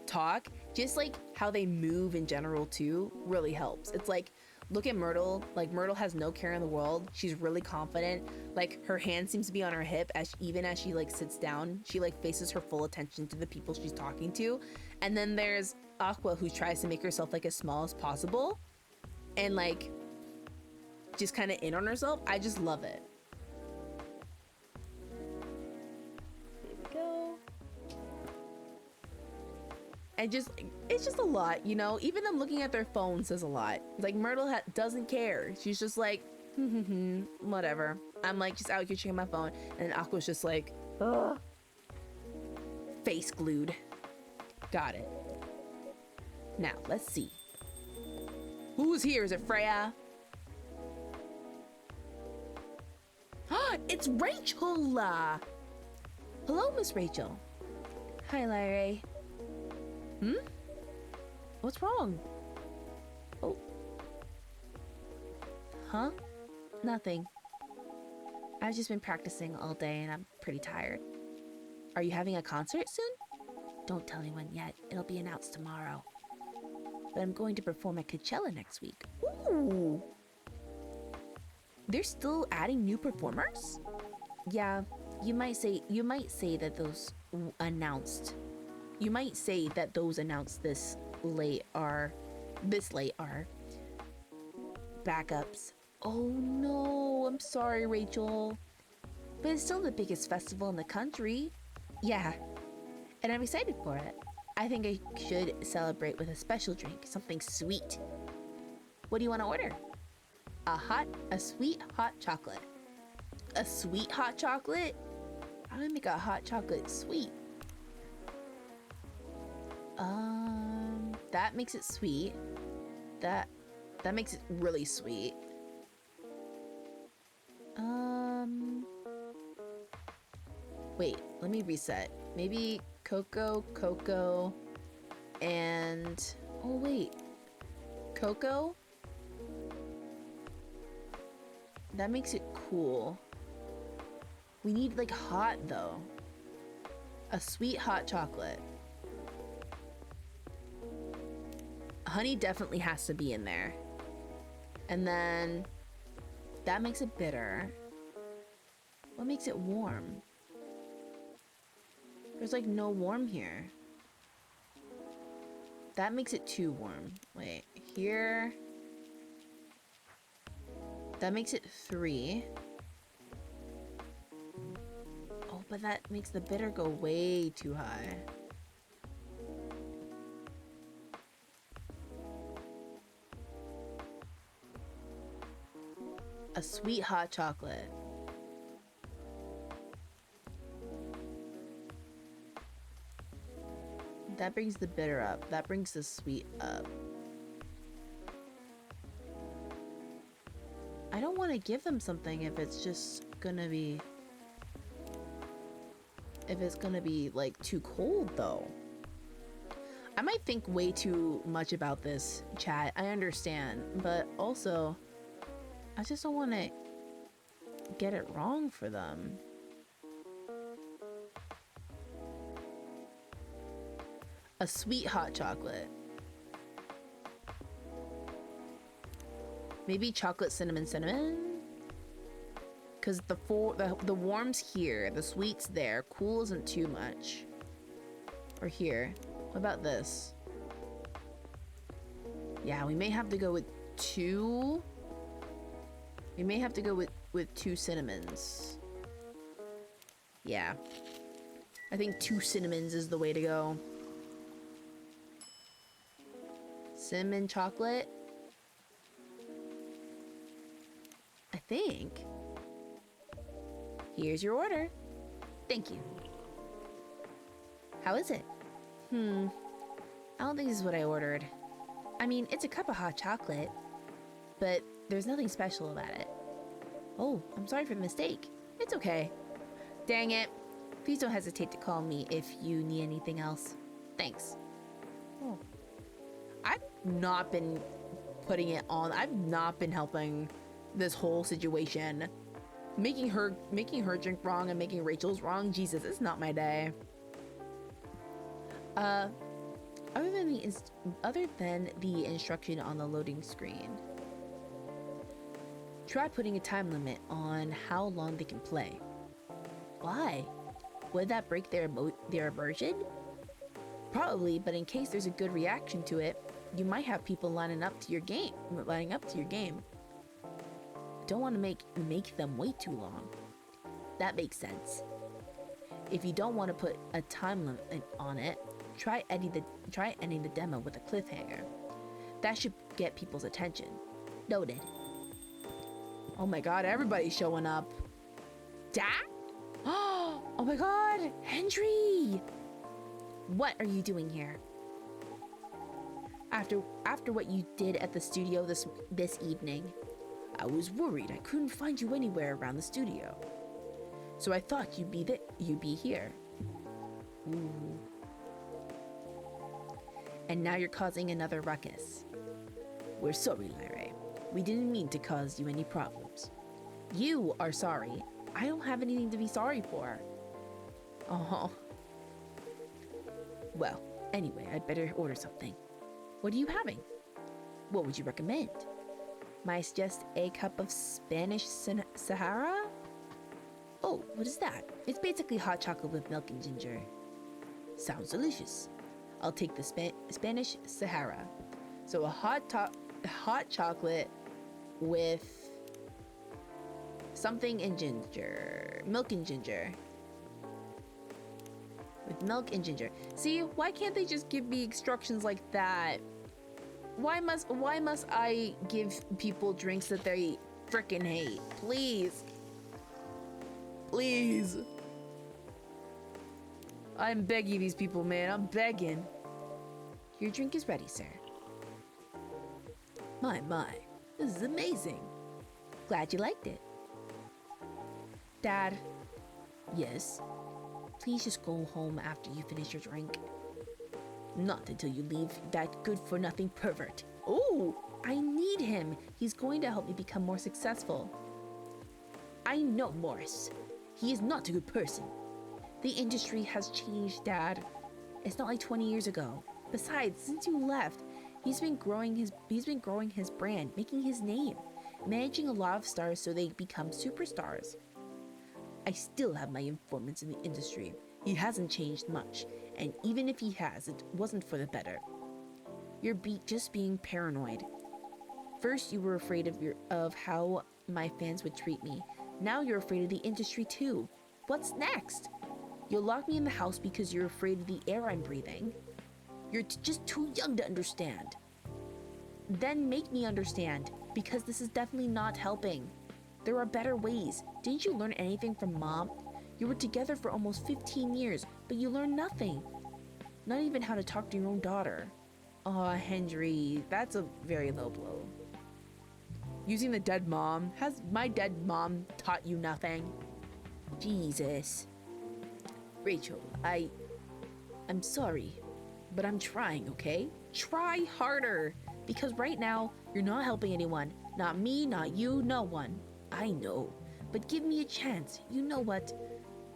talk. Just like how they move in general too really helps. It's like, look at Myrtle. Like, Myrtle has no care in the world. She's really confident. Like, her hand seems to be on her hip even as she like sits down. She like faces her full attention to the people she's talking to. And then there's Aqua, who tries to make herself like as small as possible and like just kind of in on herself. I just love it. Here we go. And just, it's just a lot, you know? Even them looking at their phone says a lot. Like, Myrtle doesn't care. She's just like, whatever. I'm like just out here checking my phone, and Aqua's just like, ugh. Face glued. Got it. Now, let's see. Who's here? Is it Freya? It's Rachel! Hello, Miss Rachel. Hi, Larry. What's wrong? Oh. Huh? Nothing. I've just been practicing all day and I'm pretty tired. Are you having a concert soon? Don't tell anyone yet. It'll be announced tomorrow. But I'm going to perform at Coachella next week. Ooh. They're still adding new performers? Yeah, you might say that those announced this late are backups. Oh no, I'm sorry, Rachel. But it's still the biggest festival in the country. Yeah, and I'm excited for it. I think I should celebrate with a special drink, something sweet. What do you want to order? a sweet hot chocolate. A sweet hot chocolate? How do I make a hot chocolate sweet? That makes it sweet. That makes it really sweet. Wait, let me reset. Maybe cocoa, and oh wait, cocoa? That makes it cool. We need like hot though. A sweet hot chocolate. Honey definitely has to be in there. And then that makes it bitter. What makes it warm? There's like no warm here. That makes it too warm. Wait, here. That makes it 3. Oh, but that makes the bitter go way too high. A sweet hot chocolate. That brings the bitter up. That brings the sweet up. I don't want to give them something if it's just gonna be... If it's gonna be like too cold though. I might think way too much about this, chat. I understand, but also I just don't want to get it wrong for them. A sweet hot chocolate. Maybe chocolate cinnamon? Because the warm's here, the sweet's there, cool isn't too much. Or here. What about this? Yeah, we may have to go with 2. We may have to go with 2 cinnamons. Yeah. I think 2 cinnamons is the way to go. Cinnamon chocolate. I think. Here's your order. Thank you. How is it? I don't think this is what I ordered. I mean, it's a cup of hot chocolate, but there's nothing special about it. Oh, I'm sorry for the mistake. It's okay. Dang it. Please don't hesitate to call me if you need anything else. Thanks. Oh. I've not been putting it on. I've not been helping this whole situation. Making her drink wrong and making Rachel's wrong. Jesus, it's not my day. Other than the instruction on the loading screen, try putting a time limit on how long they can play. Why? Would that break their immersion? Probably, but in case there's a good reaction to it, you might have people lining up to your game. Don't want to make them wait too long. That makes sense. If you don't want to put a time limit on it, try ending the demo with a cliffhanger. That should get people's attention. Noted. Oh my god, everybody's showing up. Dad? Oh my god, Henry! What are you doing here? After what you did at the studio this evening, I was worried I couldn't find you anywhere around the studio. So I thought you'd be here. Ooh. And now you're causing another ruckus. We're sorry, Larry. We didn't mean to cause you any problems. You are sorry. I don't have anything to be sorry for. Oh. Well, anyway, I'd better order something. What are you having? What would you recommend? Might I suggest a cup of Spanish Sahara? Oh, what is that? It's basically hot chocolate with milk and ginger. Sounds delicious. I'll take the Spanish Sahara. So a hot chocolate with something and ginger. Milk and ginger. With milk and ginger. See, why can't they just give me instructions like that? Why must I give people drinks that they frickin' hate? Please. Please. I'm begging these people, man. I'm begging. Your drink is ready, sir. My. This is amazing. Glad you liked it. Dad. Yes? Please just go home after you finish your drink. Not until you leave that good-for-nothing pervert. Oh, I need him. He's going to help me become more successful. I know Morris. He is not a good person. The industry has changed, Dad. It's not like 20 years ago. Besides, since you left, he's been growing his brand, making his name, managing a lot of stars so they become superstars. I still have my informants in the industry. He hasn't changed much, and even if he has, it wasn't for the better. You're just being paranoid. First, you were afraid of how my fans would treat me. Now you're afraid of the industry too. What's next? You'll lock me in the house because you're afraid of the air I'm breathing. You're just too young to understand. Then make me understand, because this is definitely not helping. There are better ways. Didn't you learn anything from Mom? You were together for almost 15 years, but you learned nothing. Not even how to talk to your own daughter. Aw, Henry, that's a very low blow. Using the dead mom. Has my dead mom taught you nothing? Jesus. Rachel, I'm sorry, but I'm trying, okay? Try harder, because right now, you're not helping anyone. Not me, not you, no one. I know, but give me a chance. You know what?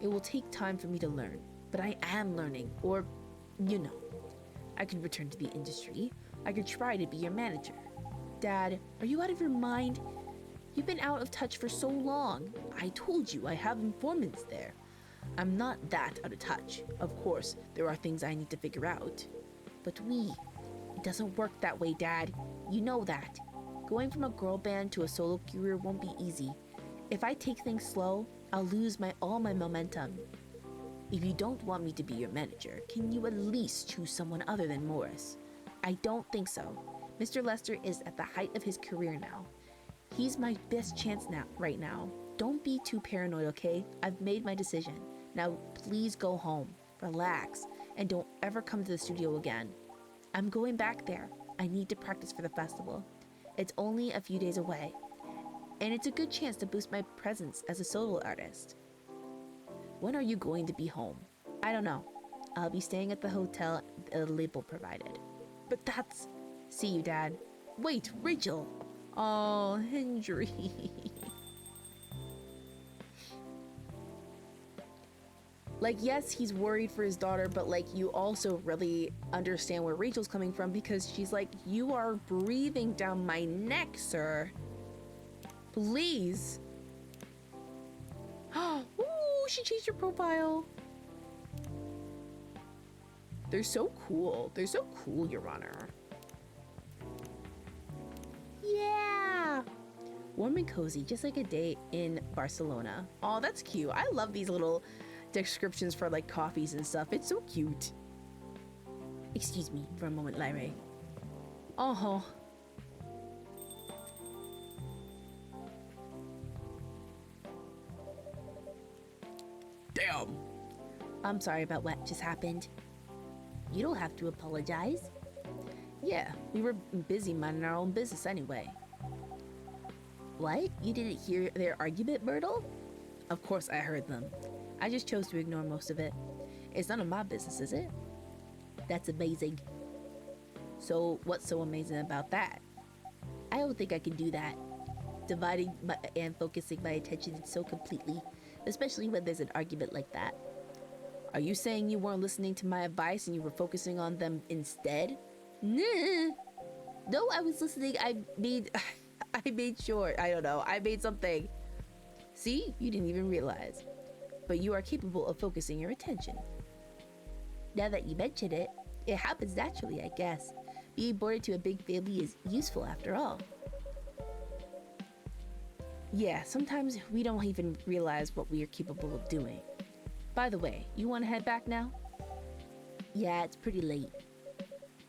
It will take time for me to learn, but I am learning, or, I could return to the industry. I could try to be your manager. Dad, are you out of your mind? You've been out of touch for so long. I told you I have informants there. I'm not that out of touch. Of course, there are things I need to figure out. But it doesn't work that way, Dad. You know that. Going from a girl band to a solo career won't be easy. If I take things slow, I'll lose all my momentum. If you don't want me to be your manager, can you at least choose someone other than Morris? I don't think so. Mr. Lester is at the height of his career now. He's my best chance right now. Don't be too paranoid, okay? I've made my decision. Now please go home, relax, and don't ever come to the studio again. I'm going back there. I need to practice for the festival. It's only a few days away, and it's a good chance to boost my presence as a solo artist. When are you going to be home? I don't know. I'll be staying at the hotel the label provided. But that's... See you, Dad. Wait, Rachel! Oh, Henry. Like, yes, he's worried for his daughter, but like, you also really understand where Rachel's coming from, because she's like, you are breathing down my neck, sir. Please. Ooh, she changed her profile. They're so cool. They're so cool, Your Honor. Yeah. Warm and cozy, just like a day in Barcelona. Oh, that's cute. I love these little descriptions for like coffees and stuff. It's so cute. Excuse me for a moment, Lyra. Oh. Damn. I'm sorry about what just happened. You don't have to apologize. Yeah, we were busy minding our own business anyway. What? You didn't hear their argument, Myrtle? Of course I heard them. I just chose to ignore most of it. It's none of my business, is it? That's amazing. So, what's so amazing about that? I don't think I can do that. Dividing and focusing my attention so completely, especially when there's an argument like that. Are you saying you weren't listening to my advice and you were focusing on them instead? Nah. No, I was listening. I made sure. I don't know. I made something. See? You didn't even realize. But you are capable of focusing your attention. Now that you mention it, it happens naturally, I guess. Being born into a big family is useful after all. Yeah, sometimes we don't even realize what we are capable of doing. By the way, you want to head back now? Yeah, it's pretty late.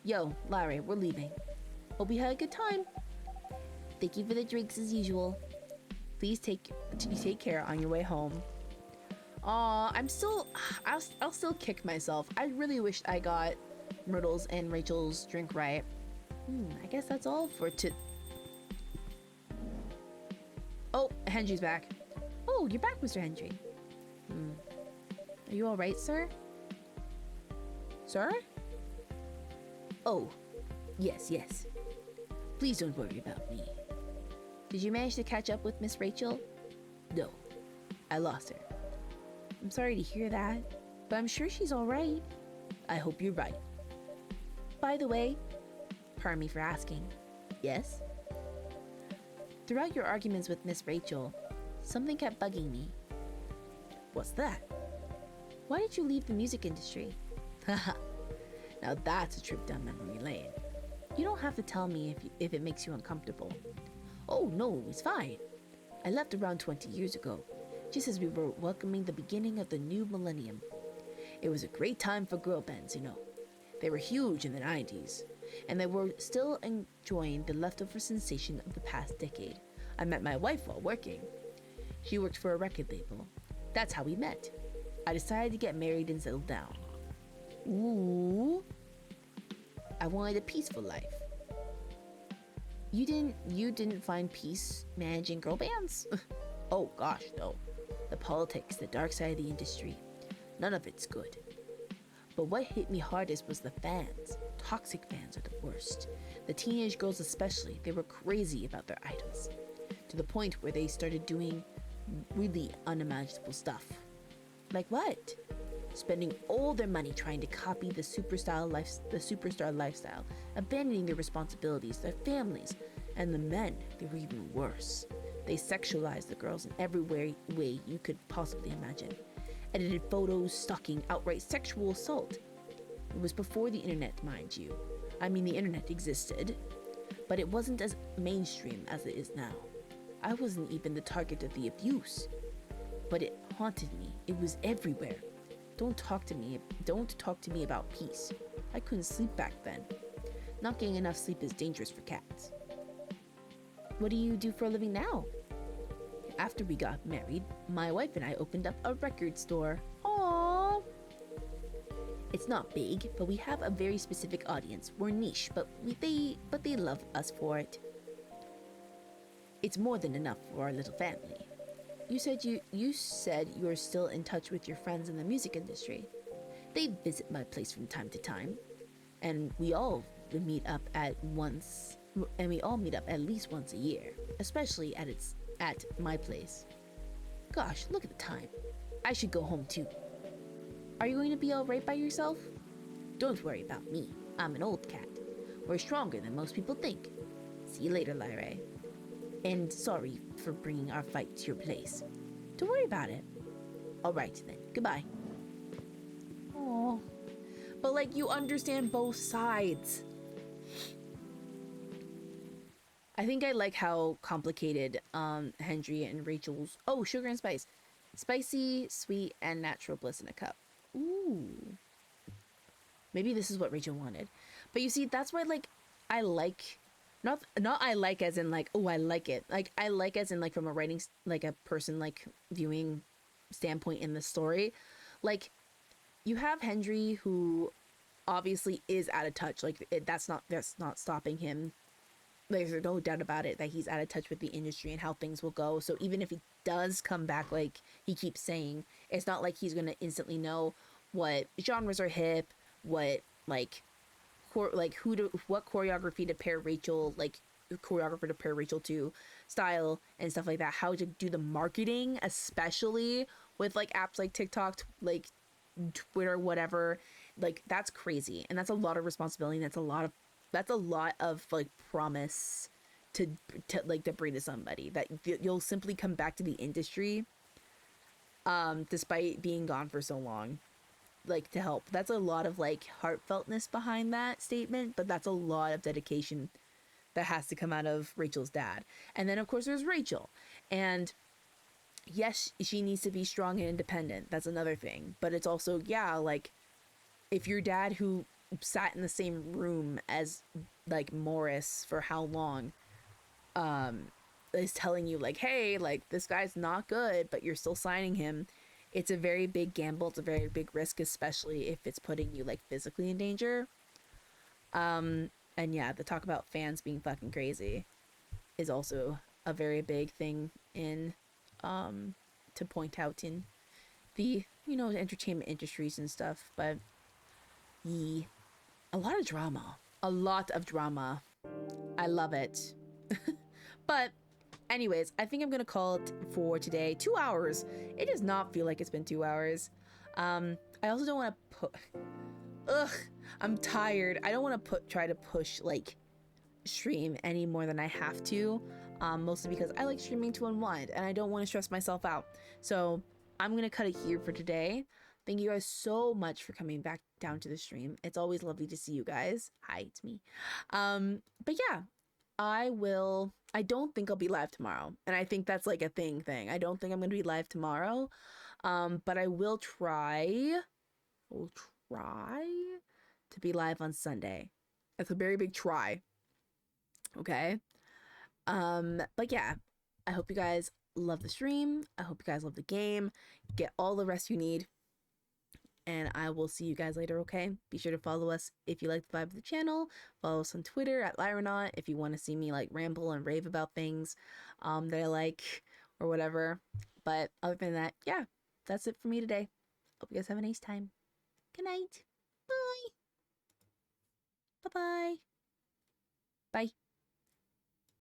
Yo, Larry, we're leaving. Hope you had a good time. Thank you for the drinks as usual. Please take care on your way home. Aw, I'll still kick myself. I really wish I got Myrtle's and Rachel's drink right. I guess that's all for Oh, Henry's back. Oh, you're back, Mr. Henry. Are you all right, sir? Sir? Oh, yes. Please don't worry about me. Did you manage to catch up with Miss Rachel? No, I lost her. I'm sorry to hear that, but I'm sure she's all right. I hope you're right. By the way, pardon me for asking. Yes? Throughout your arguments with Miss Rachel, something kept bugging me. What's that? Why did you leave the music industry? Haha. Now that's a trip down memory lane. You don't have to tell me if it makes you uncomfortable. Oh no, it's fine. I left around 20 years ago, just as we were welcoming the beginning of the new millennium. It was a great time for girl bands, you know. They were huge in the 90s, and they were still enjoying the leftover sensation of the past decade. I met my wife while working. She worked for a record label. That's how we met. I decided to get married and settle down. Ooh. I wanted a peaceful life. You didn't find peace managing girl bands? Oh gosh, no. The politics, the dark side of the industry. None of it's good. But what hit me hardest was the fans. Toxic fans are the worst. The teenage girls especially, they were crazy about their idols. To the point where they started doing really unimaginable stuff. Like what? Spending all their money trying to copy the superstar lifestyle, abandoning their responsibilities, their families, and the men, they were even worse. They sexualized the girls in every way you could possibly imagine. Edited photos, stalking, outright sexual assault. It was before the internet, mind you. I mean, the internet existed. but it wasn't as mainstream as it is now. I wasn't even the target of the abuse, but it haunted me. It was everywhere. Don't talk to me about peace. I couldn't sleep back then. Not getting enough sleep is dangerous for cats. What do you do for a living now? After we got married, my wife and I opened up a record store. Aww. It's not big, but we have a very specific audience. We're niche, but they love us for it. It's more than enough for our little family. You said you're still in touch with your friends in the music industry. They visit my place from time to time, and we all meet up at least once a year, especially at my place. Gosh, look at the time. I should go home too. Are you going to be all right by yourself? Don't worry about me. I'm an old cat. We're stronger than most people think. See you later, Lyra. And sorry for bringing our fight to your place. Don't worry about it. All right then. Goodbye. Oh, but like you understand both sides. I think I like how complicated Hendry and Rachel's. Oh, sugar and spice. Spicy, sweet, and natural bliss in a cup. Ooh. Maybe this is what Rachel wanted. But you see, that's why like I like not I like as in like, oh, I like it. Like I like as in like from a writing like a person like viewing standpoint in the story. Like you have Hendry who obviously is out of touch. Like that's not stopping him. There's no doubt about it that he's out of touch with the industry and how things will go. So even if he does come back, like he keeps saying, it's not like he's gonna instantly know what genres are hip, what like what choreography to pair Rachel, like choreographer to pair Rachel to, style and stuff like that. How to do the marketing, especially with like apps like TikTok, like Twitter, whatever. Like that's crazy, and that's a lot of responsibility. And that's a lot of like promise to bring to somebody that you'll simply come back to the industry despite being gone for so long, like to help. That's a lot of like heartfeltness behind that statement, but that's a lot of dedication that has to come out of Rachel's dad. And then of course there's Rachel, and yes, she needs to be strong and independent. That's another thing, but it's also, yeah, like if your dad who sat in the same room as like Morris for how long is telling you like, hey, like this guy's not good, but you're still signing him. It's a very big gamble. It's a very big risk, especially if it's putting you like physically in danger. And yeah, the talk about fans being fucking crazy is also a very big thing in to point out in the, you know, entertainment industries and stuff. But a lot of drama. A lot of drama. I love it. But anyways, I think I'm gonna call it for today. 2 hours. It does not feel like it's been 2 hours. I also don't want to put. I'm tired. I don't want to try to push like stream any more than I have to. Mostly because I like streaming to unwind and I don't want to stress myself out. So I'm gonna cut it here for today. Thank you guys so much for coming back down to the stream. It's always lovely to see you guys. Hi, it's me. But yeah, I don't think I'll be live tomorrow. And I think that's like a thing. I don't think I'm going to be live tomorrow. But I will try to be live on Sunday. That's a very big try. Okay. But yeah, I hope you guys love the stream. I hope you guys love the game. Get all the rest you need. And I will see you guys later, okay? Be sure to follow us if you like the vibe of the channel. Follow us on Twitter at Lyronaut if you want to see me like ramble and rave about things that I like or whatever. But other than that, yeah, that's it for me today. Hope you guys have a nice time. Good night. Bye. Bye-bye. Bye.